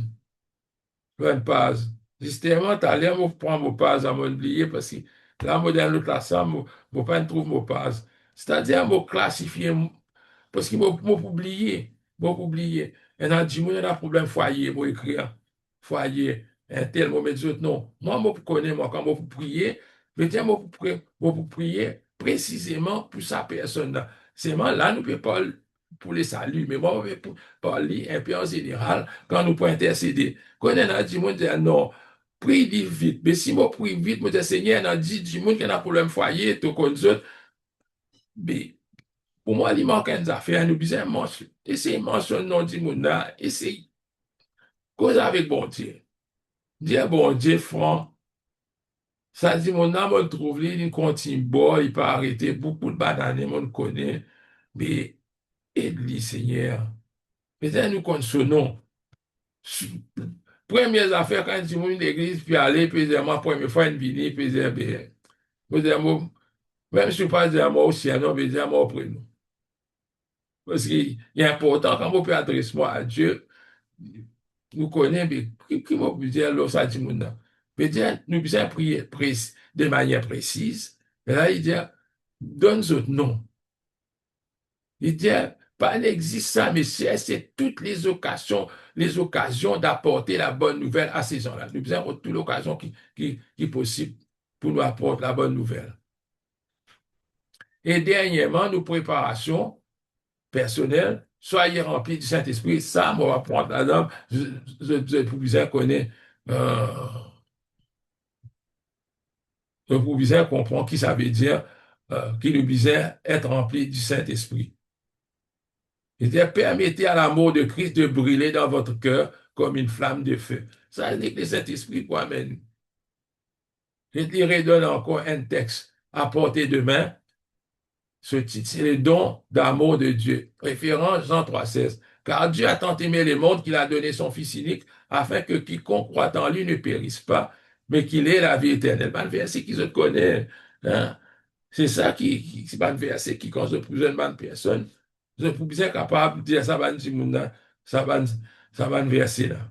page. Justement, tu allais me prendre mon page à m'oublier parce que là, moi, dans l'autre classe, je ne pas trouver mon page. C'est-à-dire, me classifier, parce qu'il m'a oublié. M'a oublié. Et on a dit, moi, il y a un problème foyer, moi, écrire. Foyer. Un tel moment dit, non. Moi, je connais, moi, quand je prier, je dis, je prier précisément pour sa personne. C'est moi, là, nous ne pouvons pas pour les saluts, mais moi, je peux parler un peu en général quand nous pouvons intercéder. Quand on a dit, moi, je dis, non, prie vite. Mais si moi, prie vite, moi, je dis, Seigneur, on a dit, du monde qui a un problème foyer, tout comme ça, mais pour moi, il manque des affaires, nous besoin mentionner. Essayez de mentionner le nom du monde là, essayez cause avec bon Dieu. Dire bon Dieu, franc, ça dit mon âme, on trouve, il continue, bon, il peut arrêter beaucoup de bananes, on connaît, mais aide-lui, Seigneur. Peut-être nous consolons. Première affaire, quand tu montes l'église, puis aller, puis dire, moi, première fois, une venue, puis dire, bien, puis dire, même si je ne pas dire, moi aussi, non, puis dire, moi, auprès de nous. Parce qu'il est important, quand on peut adresser moi à Dieu, nous connaissons, mais qui m'a pu dire, là, ça dit, mon nom. Peut-être, nous besoin prier de manière précise. Et là, il dit, donne autres noms. Il dit, pas n'existe ça, mais c'est toutes les occasions d'apporter la bonne nouvelle à ces gens-là. Nous avons toute l'occasion qui est possible pour nous apporter la bonne nouvelle. Et dernièrement, nos préparations personnelles, soyez remplis du Saint-Esprit. Ça, on va prendre la norme. Je vous connaître, je vous comprendre qui ça veut dire, qui nous disait être rempli du Saint-Esprit. Il dit, permettez à l'amour de Christ de brûler dans votre cœur comme une flamme de feu. Ça n'est que le Saint-Esprit pour amener. Je te redonne encore un texte à portée de main. Ce titre, c'est le don d'amour de Dieu. Référence Jean 3,16. Car Dieu a tant aimé le monde qu'il a donné son Fils unique afin que quiconque croit en lui ne périsse pas, mais qu'il ait la vie éternelle. C'est un verset qu'ils se connaissent. Hein? C'est ça c'est pas un verset qui cause plus de personne. Je suis bien capable de dire ça va ça va, ça va verser là.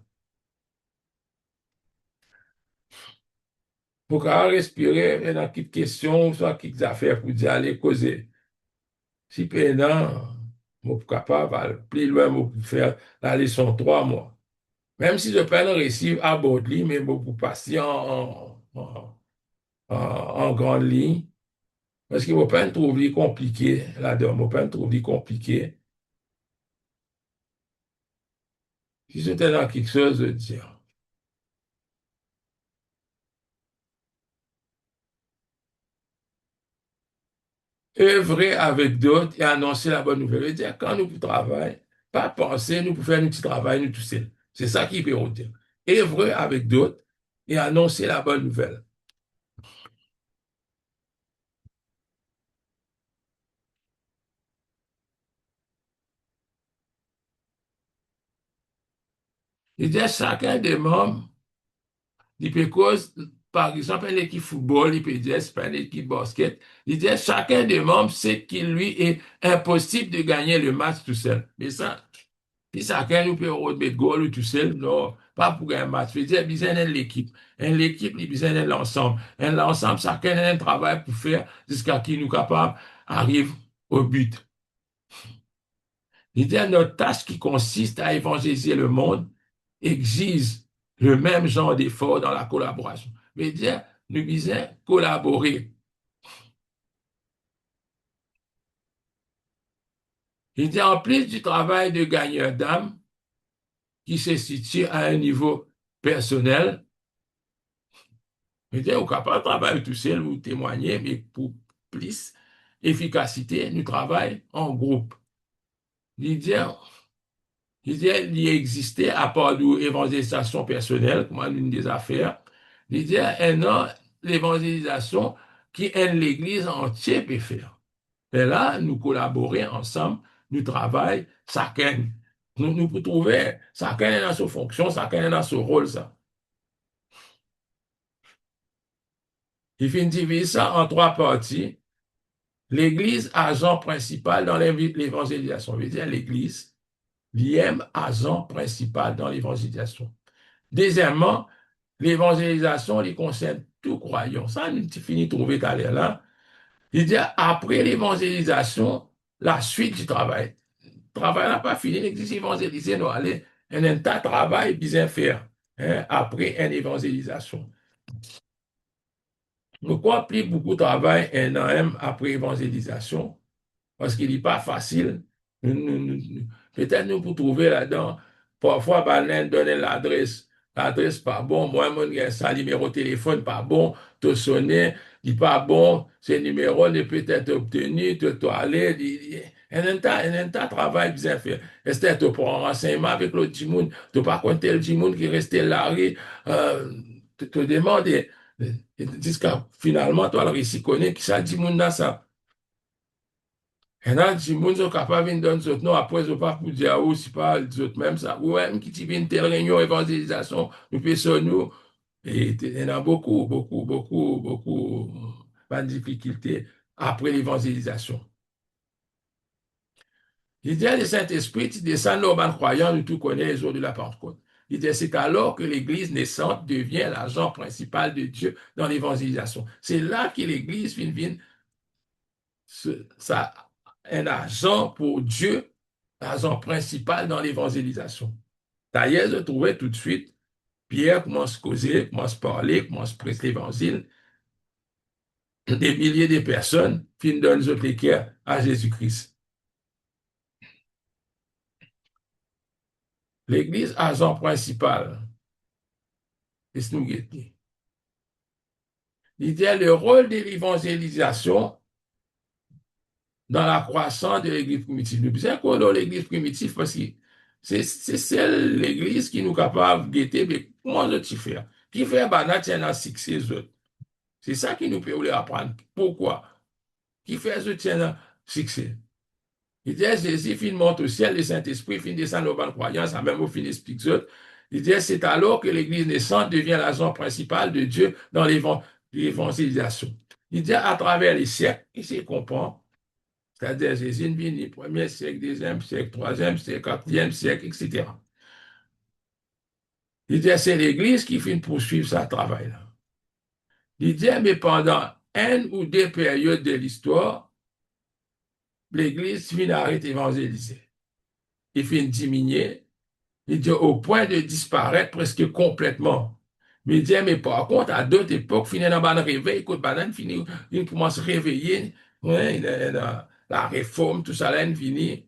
Pour qu'on respirer, il y a quelques questions, soit quelques affaires pour dire aller causer. Si pendant, je suis capable, plus loin, je peux faire la leçon 3 mois. Même si je peux le récit à bord de ligne, mais je peux passer en grande ligne. Parce qu'il ne faut pas trouver compliqué là-dedans, il ne faut pas trouver compliqué. Si c'était dans quelque chose de dire. Œuvrer avec d'autres et annoncer la bonne nouvelle. C'est-à-dire, quand nous travaillons, pas penser, nous pouvons faire un petit travail, nous tous seuls. C'est ça qui peut dire. Œuvrer avec d'autres et annoncer la bonne nouvelle. C'est-à-dire, chacun des membres, il peut cause, par exemple, une équipe football, il peut dire, c'est pas une équipe basket. Il dit, chacun des membres sait qu'il lui est impossible de gagner le match tout seul. Mais ça, si chacun nous peut mettre goal tout seul, non, pas pour un match. Je veux dire, il y a l'équipe. Et l'équipe, il y a l'ensemble. Et l'ensemble, chacun a un travail pour faire jusqu'à qui nous capable arrive au but. Il y a notre tâche qui consiste à évangéliser le monde exige le même genre d'effort dans la collaboration. Mais dire, nous disons collaborer. Il dit, en plus du travail de gagneur d'âme, qui se situe à un niveau personnel, Je dis, au capable de travailler tout seul, vous témoignez, mais pour plus efficacité, nous travaillons en groupe. Il dit, il existait, à part de l'évangélisation personnelle, comme une des affaires, il dit, un an, l'évangélisation qui est l'Église entière peut faire. Et là, nous collaborons ensemble, nous travaillons, chacun, nous pouvons trouver, chacun est dans sa fonction, chacun est dans son rôle, ça. Il finit diviser ça en trois parties. L'Église, agent principal dans l'évangélisation. Je veux dire, l'Église, l'IM, agent principal dans l'évangélisation. Deuxièmement, l'évangélisation, il concerne tout croyant. Ça, nous finit de trouver tout à l'heure là. Il dit, après l'évangélisation, la suite du travail. Le travail n'a pas fini, l'Église évangélisée, nous allons un tas de travail bien faire hein, après une évangélisation. Nous quoi plus beaucoup de travail un an même après évangélisation, parce qu'il n'est pas facile. Peut-être nous pour trouver là-dedans, parfois, ben, donner l'adresse. L'adresse pas bon, moi, mon ça, numéro de téléphone pas bon, te sonner, dit pas bon, ce numéro ne peut être obtenu, te aller, un tas de travail bien fait. Est-ce que tu prends un renseignement avec l'autre Jimoun, tu pas compter le Jimoun qui restait là, te demander, jusqu'à finalement, toi, le récit connaît qui ça Jimoun dans ça. Et là, si moun sont capables de donner d'autres noms, après, ils pas pour dire, ou si pas les autres même ça. Ou même qui t'y une telle réunion évangélisation, nous faisons nous. Et il y en a beaucoup, beaucoup, beaucoup, beaucoup, pas de difficultés après l'évangélisation. Il dit, le Saint-Esprit, il descend aux croyants, nous tous connaissons les jours de la Pentecôte. Il dit, c'est alors que l'Église naissante devient l'agent principal de Dieu dans l'évangélisation. C'est là que l'Église vient ça, un agent pour Dieu, agent principal dans l'évangélisation. D'ailleurs, je trouvais tout de suite, Pierre commence à causer, commence à parler, commence à prêcher l'évangile. Des milliers de personnes finissent dans les autres cœurs à Jésus-Christ. L'Église, agent principal, c'est ce nous dit. Il dit le rôle de l'évangélisation dans la croissance de l'Église primitive. Nous bien qu'on l'Église primitive parce que c'est celle l'Église qui nous capable de guetter, mais comment je faire? Qui fait banat tiens dans succès autres? C'est ça qui nous peut apprendre. Pourquoi? Qui fait ce tiens dans succès? Il dit, Jésus fin monte au ciel, le Saint-Esprit fin descend aux bonnes croyances, ça même au fin explique ça. Il dit, c'est alors que l'Église naissante devient l'agent principal de Dieu dans l'évangélisation. Il dit, à travers les siècles, il se comprend. C'est-à-dire Jésus vient premier siècle, deuxième siècle, troisième siècle, quatrième siècle, etc. Il dit, c'est l'Église qui finit poursuivre ce travail-là. Il dit, mais pendant une ou deux périodes de l'histoire, l'Église finit d'arrêter d'évangéliser. Il finit de diminuer, il dit, au point de disparaître presque complètement. Mais il dit, mais par contre, à d'autres époques, finit dans un réveil, écoute, banane, finit, il commence à réveiller, ouais, la réforme, tout ça, là, il finit.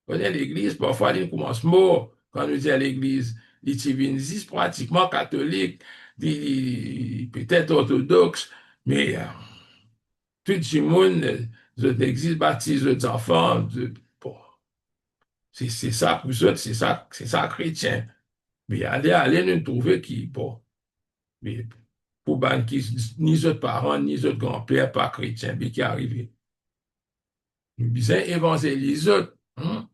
Connaît l'Église, parfois, il commence mort quand nous dit à l'Église. Il est pratiquement catholique, peut-être orthodoxe, mais tout le monde, l'Église baptise les enfants. Bon, c'est ça pour eux, c'est ça chrétien. Mais allez nous trouver qui, bon, mais pour ban qui, ni autres parents, ni autres grands-pères, pas chrétiens, mais qui arrivent. Nous disons évangéliser. Hein?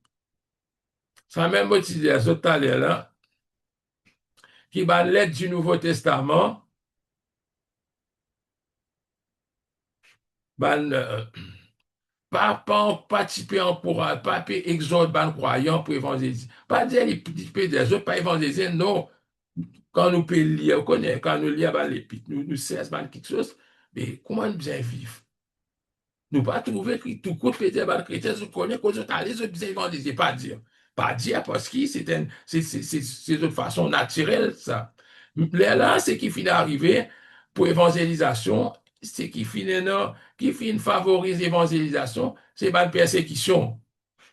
Ça même motivé les autres là, qui va l'aide du Nouveau Testament, ban, pas participer en courant, pas exhorter ban croyants pour évangéliser. Pas dire les petits des autres, pas évangéliser, non. Quand nous pouvons lire, quand nous lisons l'épître, nous cessons quelque chose, mais comment nous bien vivre? Nous pas trouver que tout coup chrétien, chrétien, je connais que je allez, je bien évangéliser, pas dire. Pas dire parce que c'est de façon naturelle, ça. Là, c'est qui finit d'arriver pour évangélisation, c'est qui finit favoriser l'évangélisation, c'est une persécution.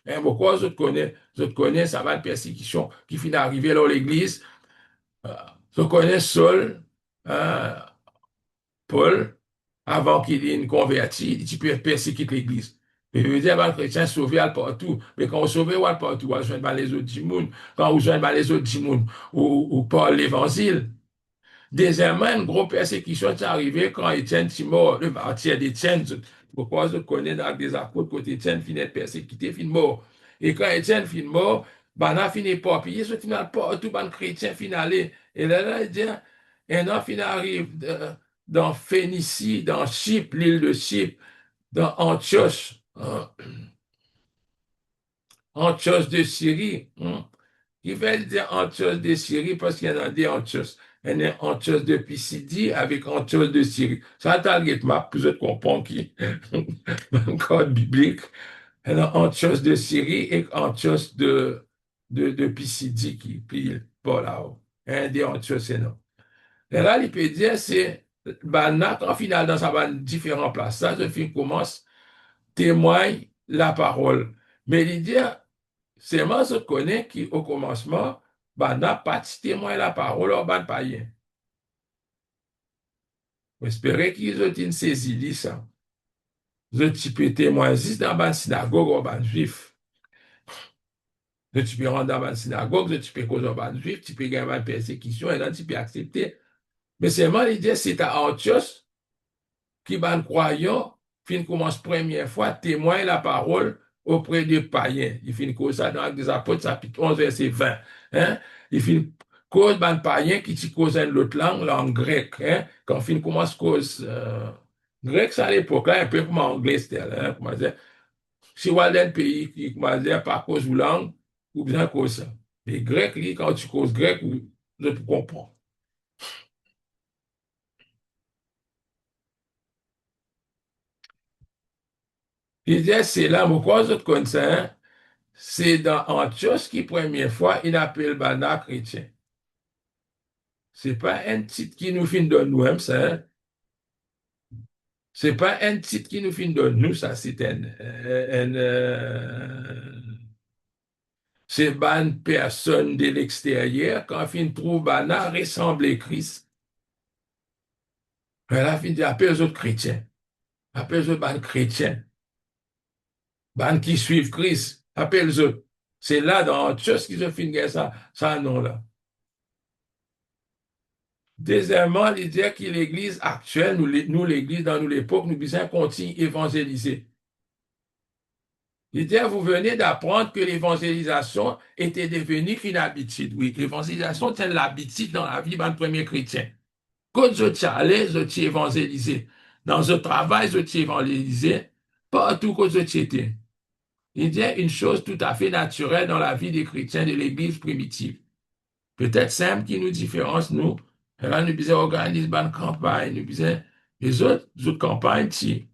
Hein, pourquoi je connais, ça va une persécution qui finit d'arriver dans l'église. Je connais Saul, hein, Paul, avant qu'il ait une converti, il dit, tu peux persécuter l'Église. Mais il veut dire, bah, le chrétien sauvé à partout. Mais quand on sauve à partout, on joint les autres du monde. Quand on joint les autres du monde, ou par l'évangile. Deuxièmement, une grosse persécution est arrivée quand Étienne est mort, le martyr d'Étienne. Pourquoi je connais dans des apôtres quand Étienne finit persécuté, finit mort. Et quand Étienne finit mort, ben, on a fini par payer, ce final partout, ben, chrétien finalé. Et là, il dit, un an finit arrive dans Phénicie, dans Chypre, l'île de Chypre, dans Antioche, hein, Antioche de Syrie. Hein. Il va dire Antioche de Syrie parce qu'il y en a des Antioches. Il y a Antioche de Pisidie avec Antioche de Syrie. Ça, t'as le map, plus de comprendre qui, dans le code biblique. Il y a Antioche de Syrie et Antioche de Pisidie qui pile par là-haut. Un des Antioches, c'est non. Et là, il peut dire, c'est, ben, en final, dans sa différentes places, ça, le film commence, témoigne la parole. Mais il dit, c'est moi je connais qui, au commencement, bah, n'a pas témoin la parole au ban païen. J'espère qu'ils ont saisi ça. Je peux témoin juste dans la synagogue au ban juif. Je peux rentrer dans la synagogue, je peux causer au ban juif, tu peux gagner une persécution, et là, tu peux accepter. Mais c'est moi l'idée, c'est à Antioche, qui ban croyant, fin commence première fois, témoin la parole auprès des païens. Il finit cause ça dans Actes des Apôtres, chapitre 11, verset 20. Hein? Il finit cause ban païen qui t'y cause une autre langue, langue grecque. Hein? Quand il commence cause grec, ça à l'époque, là, un peu comme anglais, c'était, hein? Comment dire, si on a un pays qui, comment dire, par cause de langue, ou bien cause ça. Les Grecs, quand tu causes grec, je te comprends. Il dit, c'est là, pourquoi je te connais ça, hein? C'est dans Antioche qui, première fois, il appelle Bana chrétien. C'est pas un titre qui nous finit de nous-mêmes, ça. Hein? C'est pas un titre qui nous finit de nous, ça. C'est ban personne de l'extérieur, quand fin trouve Bana ressembler Christ. Elle a fini appelle les autres chrétiens. Appelle les autres ban chrétiens. Ban qui suivent Christ. Appelle les autres. C'est là, dans Antioche, qu'ils ont fini ça, non-là. Deuxièmement, l'idée que l'Église actuelle, nous l'Église dans nous l'époque, nous besoin continuer à évangéliser. L'idée, vous venez d'apprendre que l'évangélisation était devenue une habitude. Oui, l'évangélisation c'est l'habitude dans la vie d'un premier chrétien. Quand je suis allé, je suis évangélisé. Dans le travail, je suis évangélisé. Partout que je suis été. Il y a une chose tout à fait naturelle dans la vie des chrétiens de l'Église primitive. Peut-être simple qui nous différencie, nous. Et là, nous disons organiser une campagne, nous disons les autres campagnes, si.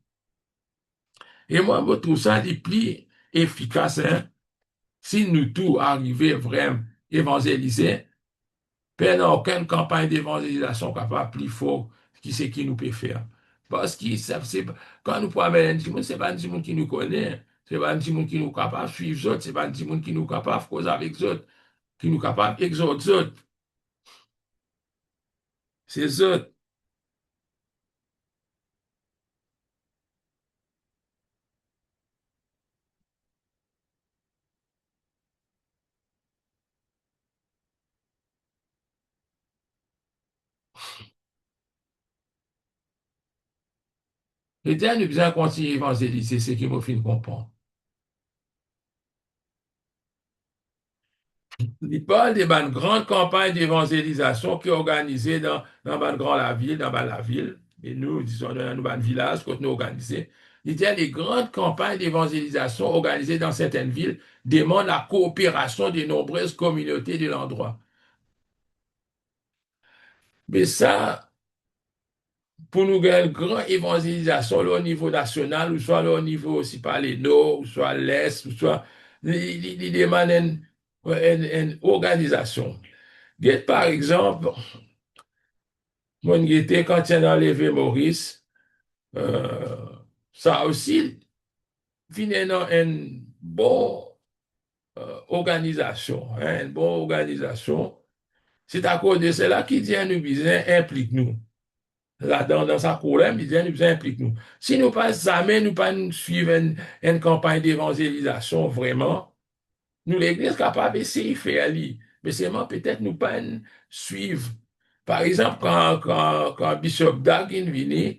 Et moi, je trouve ça des plus efficace, hein. Si nous tous arrivons vraiment à évangéliser, ben, aucune campagne d'évangélisation capable plus fort qui c'est qui nous peut faire. Parce que quand nous prenons un petit monde, ce n'est pas un petit monde qui nous connaît, ce n'est pas un petit monde qui nous capable de suivre les autres, ce n'est pas un petit monde qui nous capable de causer avec les autres, qui nous capable d'exhorter les autres. C'est les autres. Et bien, nous besoin continuer à évangéliser, c'est ce qui me fait comprendre. Il parle de une grande campagne d'évangélisation qui est organisée dans la ville, et nous, disons, dans un village, quand nous organisons. Il y a des grandes campagnes d'évangélisation organisées dans certaines villes demandent la coopération des nombreuses communautés de l'endroit. Mais ça, pour nous gagner une grande évangélisation là, au niveau national, ou soit là, au niveau aussi par les nord, ou soit l'est, ou soit, il demande une organisation. Par exemple, mon était quand il a enlevé Maurice, euh, ça aussi, vient dans une bonne organisation, hein, une bonne organisation. C'est à cause de cela qui dit à nous besoin implique nous. Là, dans sa problème, il dit, nous implique-nous. Si nous pas jamais, nous pas nous suivre une campagne d'évangélisation vraiment, nous, l'Église, capable d'essayer de faire, mais seulement peut-être nous pas suivre. Par exemple, quand Bishop Daggin vient,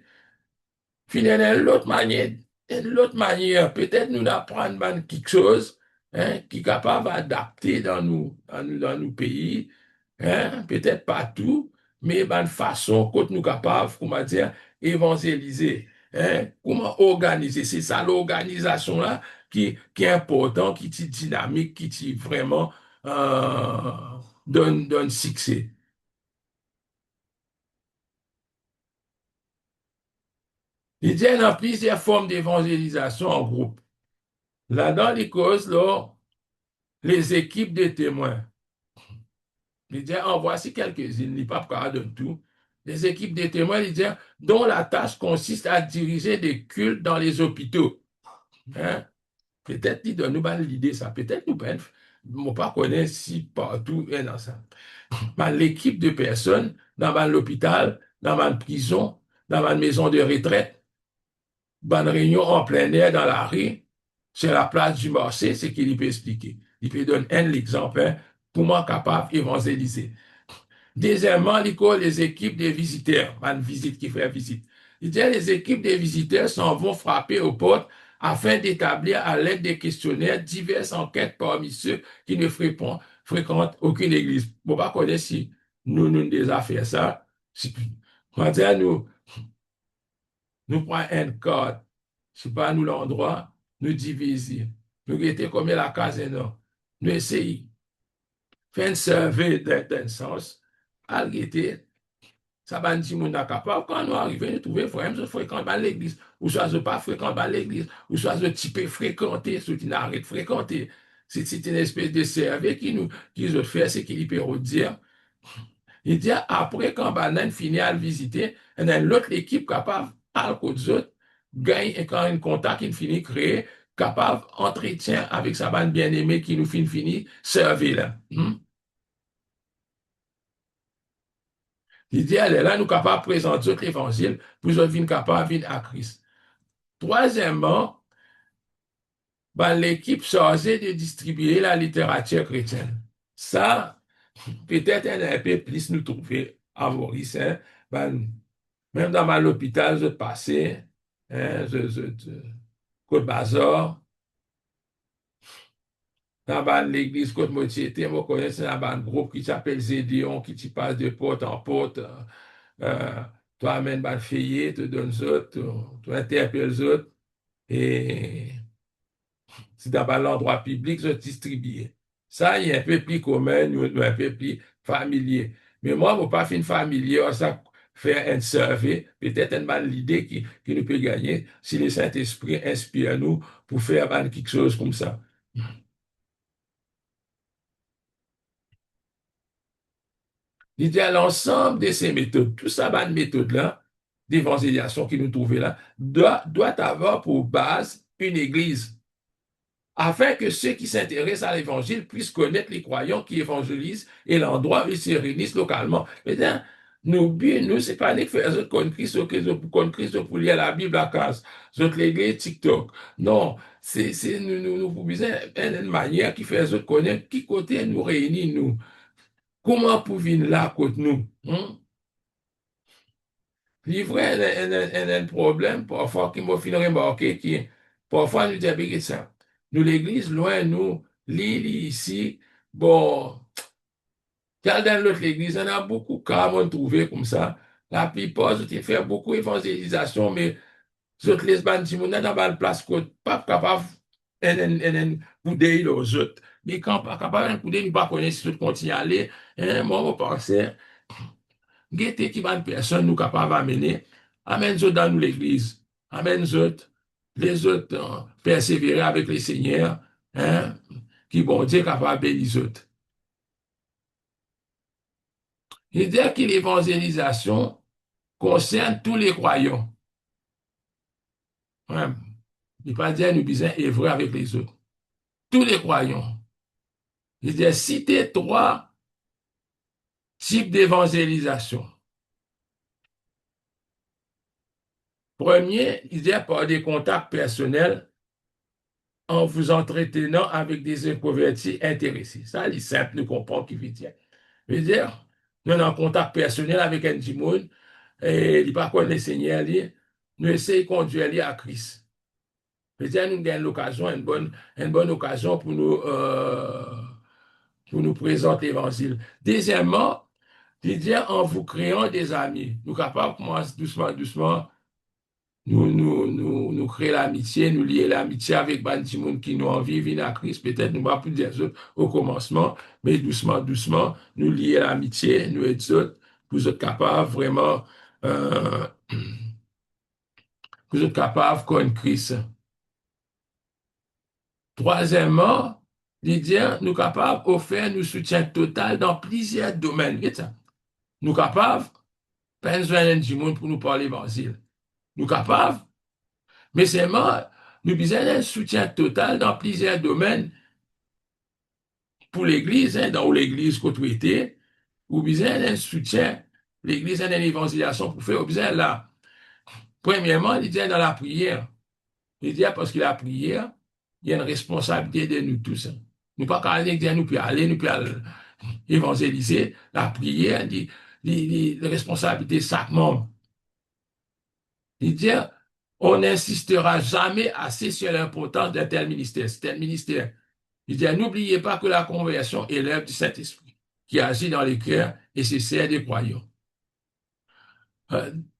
finalement, l'autre manière, peut-être nous apprendre quelque chose hein, qui est capable d'adapter dans nos pays, hein, peut-être pas tout, mais une façon que nous capables, comment dire, évangéliser, hein, comment organiser. C'est ça l'organisation-là qui est important, qui est dynamique, qui est vraiment euh, donne succès. Il y a plusieurs formes d'évangélisation en groupe. Là, dans les causes, là, les équipes de témoins, il dit, en voici quelques-unes, il n'est pas capable de tout. Les équipes de témoins, il dit, dont la tâche consiste à diriger des cultes dans les hôpitaux. Hein? Peut-être qu'il donne nous l'idée, ça. Peut-être nous ne pas connaître si partout est dans ça. Mais l'équipe de personnes dans l'hôpital, dans la prison, dans la maison de retraite, dans une réunion en plein air dans la rue, sur la place du marché, c'est qu'il peut expliquer. Il peut donner un exemple hein, pour moi capable d'évangéliser. Deuxièmement, l'école, les équipes des visiteurs, une visite qui fait visite. Il dit les équipes des visiteurs s'en vont frapper aux portes afin d'établir à l'aide des questionnaires diverses enquêtes parmi ceux qui ne fréquentent aucune église. Bon, pas connaître si nous déjà fait ça. Si, on dire, nous prenons un code, je sais pas, nous l'endroit, nous diviser. Nous guetter combien la case est non. Nous essayons, faire un survey d'un sens, à guetter, ça va nous dire, on est capable, quand nous arrivons, nous trouvons frère, je fréquente pas l'église, ou soit je pas fréquente pas l'église, ou soit je type fréquenter, soit tu n'arrêtes de fréquenter. C'est une espèce de survey qui nous fait, c'est qu'il peut dire, il dit, après, quand Banan finit à le visiter, il y a l'autre équipe capable, à côté autres, gagne quand un contact qui finit créé, capable, entretien avec sa bande bien-aimée qui nous finit servir là. Il dit, elle est là, nous capables de présenter l'évangile, pour nous venir capable de venir à Christ. Troisièmement, ben, l'équipe chargée de distribuer la littérature chrétienne. Ça, peut-être elle a un peu plus nous trouver à Maurice, hein. Ben, même dans l'hôpital, je passais, hein, Côte Bazar, dans l'église Côte Motiété, je connais un groupe qui s'appelle Zédion, qui t'y passe de porte en porte. Euh, tu amènes le feuillet, tu donnes autres, tu interpelles les autres, et si dans l'endroit public, je distribue. Ça, il est un peu plus commun, un peu plus familier. Mais moi, je ne pas faire familier, ça faire un survey, peut-être une bonne idée qui nous peut gagner si le Saint-Esprit inspire nous pour faire quelque chose comme ça. Il dit à l'ensemble de ces méthodes, tout ça, bonne méthode-là, d'évangélisation qui nous trouvons là, doit avoir pour base une église afin que ceux qui s'intéressent à l'évangile puissent connaître les croyants qui évangélisent et l'endroit où ils se réunissent localement. Maintenant, nos buts, nous, c'est pas de faire autres contre Christ, contre Christ pour lire la Bible à case, autres l'église TikTok. Non, nous pour besoin une manière qui fait autres connaître qui côté nous réunit, nous. Comment pour venir là contre nous? Livrer un problème, parfois, qui m'a fait remarquer, qui, parfois, nous disons, ça. Nous, l'église, loin, nous, l'île ici, bon, dans l'autre église, on a beaucoup de cas, on trouvé comme ça. La plupart, ils fait beaucoup d'évangélisation, mais autres les bandits, on a dans une place qu'on pas capable coup d'œil aux autres. Mais quand pas capable un coup d'œil, nous pas connaître si tout continue à aller, hein, moi, je pensais, guetter qui va une personne nous capable d'amener, amène autres dans l'église, amène autres, les autres persévérer avec les seigneurs, hein, qui bon Dieu capable de bénir les autres. Il dit que l'évangélisation concerne tous les croyants. Hein. Il ne pas dire nous besoin œuvrer avec les autres. Tous les croyants. Il dit citer trois types d'évangélisation. Premier, il dit par des contacts personnels en vous entretenant avec des introvertis intéressés. Ça, c'est simple, nous comprenons qui veut dire. Veut dire, nous sommes en contact personnel avec un petit monde et il pas connaît le Seigneur, nous essayons de conduire lui à Christ. Veut dire, nous avons l'occasion, une bonne occasion pour nous présenter l'évangile. Deuxièmement, il dit en vous créant des amis. Nous sommes capables de commencer doucement, doucement nous créer l'amitié, nous lier l'amitié avec des gens qui nous envie, venir à Christ, peut-être nous pas plus dire autres au commencement, mais doucement, doucement, nous lier l'amitié, nous être autres, vous êtes capables vraiment, euh, vous êtes capables de connaître Christ. Troisièmement, Lydia, nous capables d'offrir nous soutien total dans plusieurs domaines. Nous capables, pas besoin du monde pour nous parler l'évangile. Nous capables, mais seulement, nous avons besoin d'un soutien total dans plusieurs domaines pour l'Église, hein, dans l'Église côté, ou besoin d'un soutien, l'Église a une évangélisation pour faire, besoin là. Premièrement, il dit dans la prière. Il dit parce que la prière, il y a une responsabilité de nous tous. Hein. Nous pas qu'à aller dire nous puis aller, nous puis aller évangéliser. La prière, la responsabilité chaque membre. Il dit, on n'insistera jamais assez sur l'importance d'un tel ministère. C'est un ministère. Il dit, n'oubliez pas que la conversion est l'œuvre du Saint-Esprit qui agit dans les cœurs et c'est celle des croyants.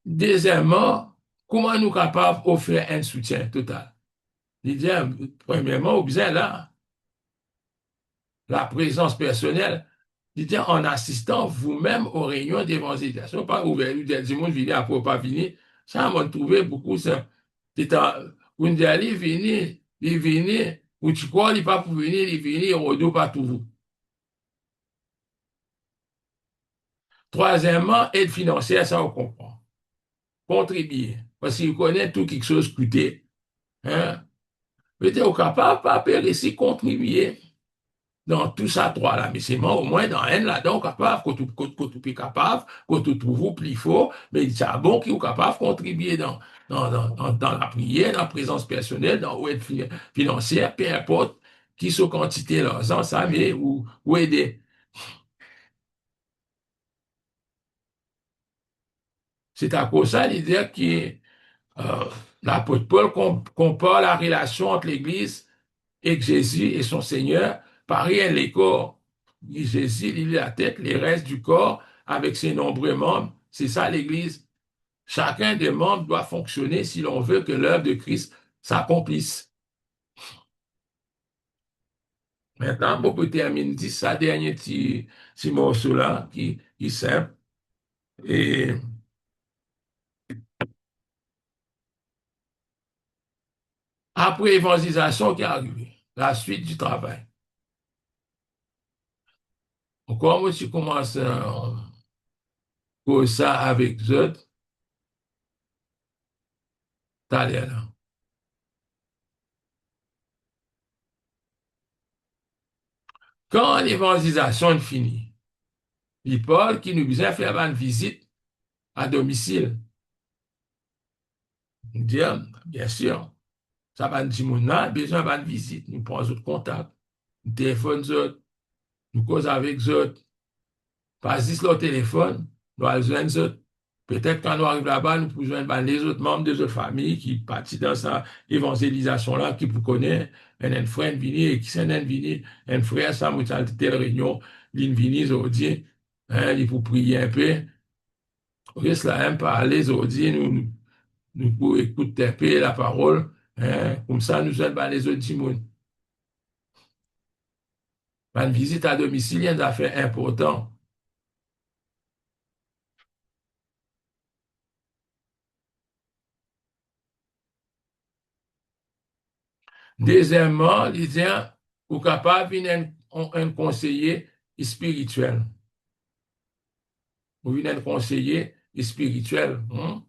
Deuxièmement, comment nous capables d'offrir un soutien total? Il dit, premièrement, au besoin là, la présence personnelle, il dit, en assistant vous-même aux réunions d'évangélisation, pas ouvert, du monde venir après pas venir, ça m'a trouvé beaucoup ça. Vous dit, il venir, ou tu crois, il pas pour venir, il venir, il redoute pas tout vous. Troisièmement, aide financière, ça on comprend. Contribuer. Parce qu'il connaît tout quelque chose coûté. Hein? Peut-être au capable, pas ici contribuer dans tout ça trois là. Mais c'est moi, au moins dans un là-dedans, capable, quand tu es capable, quand tu trouves plus fort, mais c'est bon qui est capable de contribuer dans la prière, dans la présence personnelle, dans l'aide financière, peu importe qui sont quantité l'argent, ça, mais ou aider. C'est à cause de ça l'idée qui Euh, l'apôtre Paul compare la relation entre l'Église et Jésus et son Seigneur par rien les corps. Jésus, il est la tête, les restes du corps avec ses nombreux membres. C'est ça l'Église. Chacun des membres doit fonctionner si l'on veut que l'œuvre de Christ s'accomplisse. Maintenant, on peut terminer ça, dernier petit morceau-là qui est simple. Et après l'évangélisation qui est arrivée, la suite du travail. Encore, moi, je commence pour ça avec eux, t'allais là. Quand l'évangélisation est finie, il Paul qui nous besoin faire une visite à domicile. Nous dit, bien sûr, ça va nous dire, on a besoin d'une visite. Nous prenons autres contacts, nous téléphonons autres, nous causons avec eux, pas juste leur téléphone, nous allons joindre eux. Peut-être quand nous arrivons là-bas, nous pouvons joindre les autres membres des autres familles qui participent dans cette évangélisation-là, qui vous connaissent, un frère vini, et qui s'est un frère, ça, nous avons telle réunion, il vini, aujourd'hui, hein, il pour prier un peu. Oui, cela aime parler, aujourd'hui, nous pouvons écouter un peu la parole, hein, comme ça, nous sommes les autres du monde. Une visite à domicile, il y a une affaire importante. Deuxièmement, il dit, ou capable venir un conseiller spirituel. Ou venir un conseiller spirituel. Hein?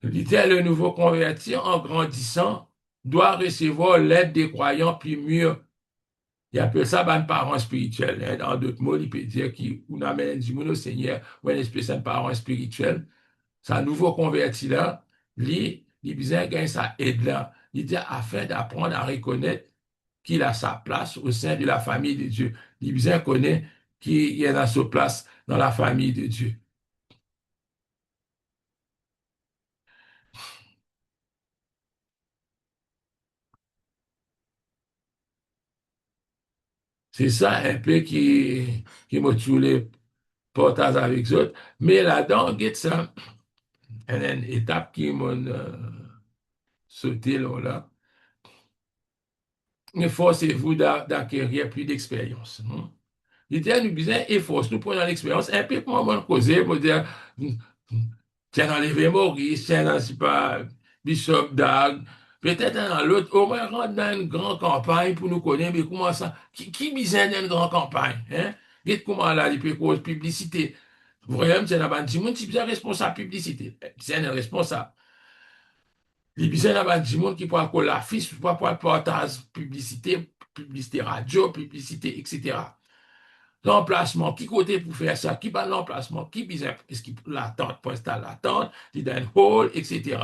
L'idée, le nouveau converti, en grandissant, doit recevoir l'aide des croyants plus mûrs. Il appelle ça un parent spirituel. Hein? Dans d'autres mots, il peut dire qu'on amène du monde au Seigneur, ou une espèce de parent spirituel. C'est un nouveau converti là. il besoin gagner sa aide là. Il dit afin d'apprendre à reconnaître qu'il a sa place au sein de la famille de Dieu. Il besoin connaître qu'il a sa place dans la famille de Dieu. C'est ça un peu qui m'a tué partage avec les autres. Mais là-dedans, il y a ça, une étape qui m'a sauté là. Mais forcez-vous d'acquérir plus d'expérience. L'idée, nous disons, et force, nous prenons l'expérience, un peu comme on causait, me dire, tiens, enlever Maurice, tiens, dans, c'est pas, Bishop Dag, peut-être dans l'autre, au moins rentrer dans une grande campagne pour nous connaître, mais comment ça, qui besoin d'une grande campagne, hein? Regarde comment là, il peut cause publicité. Vraiment, c'est un petit monde qui est responsable publicité. C'est un responsable. Il besoin d'avoir du monde qui pourra coller l'affiche, pour pouvoir partager publicité, publicité radio, publicité, etc. L'emplacement, qui côté pour faire ça, qui va l'emplacement, qui besoin, est-ce qu'il l'attente, pour installer l'attente, il dans un hall, etc.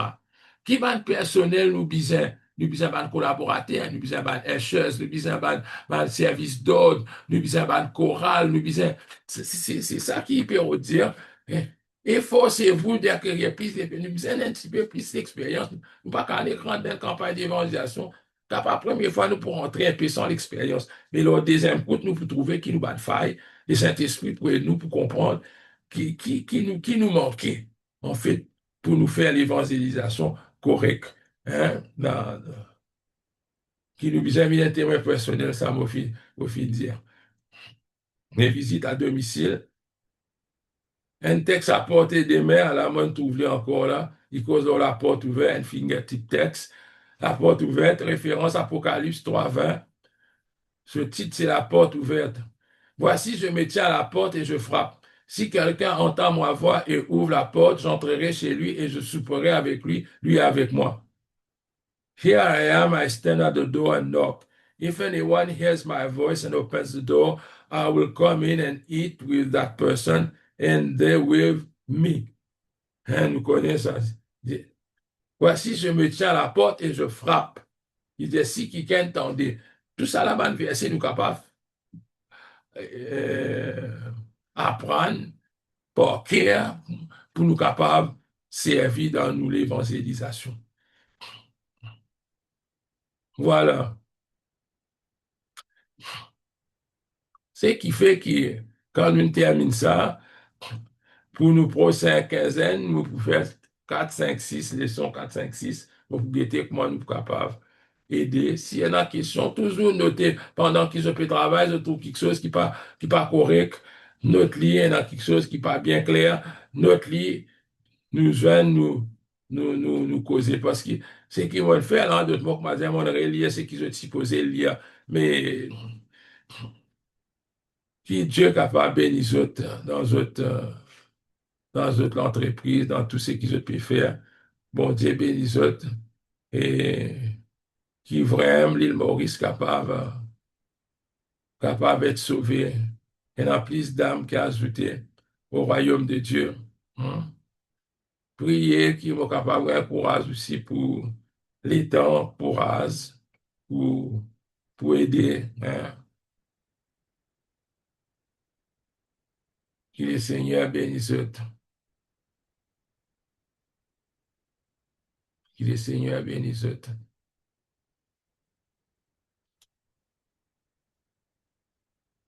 Qui va le personnel, nous besoin d'un collaborateur, nous besoin d'un HES, nous besoin d'un service d'ordre, nous besoin d'un choral, nous besoin, c'est ça qui peut dire. Hein. Efforcez-vous d'acquérir plus, nous besoin un petit peu plus d'expérience. Nous pas qu'à aller rentrer dans une campagne d'évangélisation. La première fois, nous pourrons entrer un peu sans l'expérience. Mais le deuxième coup, nous pour trouver qui nous bat de faille, le Saint-Esprit pour nous pour comprendre qui nous manquait, en fait, pour nous faire l'évangélisation correcte. Hein? Qui nous besoin mis un témoin personnel, ça m'a fait dire. Les visites à domicile, un texte à portée des mains, à la main ouverte encore là, il cause la porte ouverte, un fingertip texte. La porte ouverte, référence Apocalypse 3:20. Ce titre, c'est la porte ouverte. Voici, je me tiens à la porte et je frappe. Si quelqu'un entend ma voix et ouvre la porte, j'entrerai chez lui et je souperai avec lui, lui avec moi. Here I am, I stand at the door and knock. If anyone hears my voice and opens the door, I will come in and eat with that person and they with me. Hein, nous connaissons ça. Voici, je me tiens à la porte et je frappe. Il dit, si quelqu'un entendait, tout ça là-bas, verset, nous capables euh, apprendre par cœur pour nous capables de servir dans nous l'évangélisation. Voilà. Ce qui fait que quand nous terminons ça, pour nous prochaines quinzaine, nous pouvons faire 4, 5, 6 leçons, 4, 5, 6, pour guetter comment nous sommes capables d'aider. S'il y a une question, toujours noter pendant que je peux travailler, je trouve quelque chose qui pas correct, notre lit, il y a quelque chose qui n'est pas bien clair, notre lit, nous joignent, nous causer, parce que ce qu'ils vont faire, là, d'autres mots, que madame, on aurait lié, c'est qu'ils ont supposé lire, mais qui Dieu est capable de bénir autres dans toute l'entreprise, dans tout ce qu'ils ont pu faire. Bon Dieu bénisse autres et qui vraiment l'île Maurice capable d'être sauvé. Il y en a plus d'âmes qui a ajouté au royaume de Dieu. Hein. Priez qui vont capable d'avoir courage aussi pour les temps, courage, pour, pour aider. Hein. Que le Seigneur bénisse autres. Que le Seigneur bénisse autres.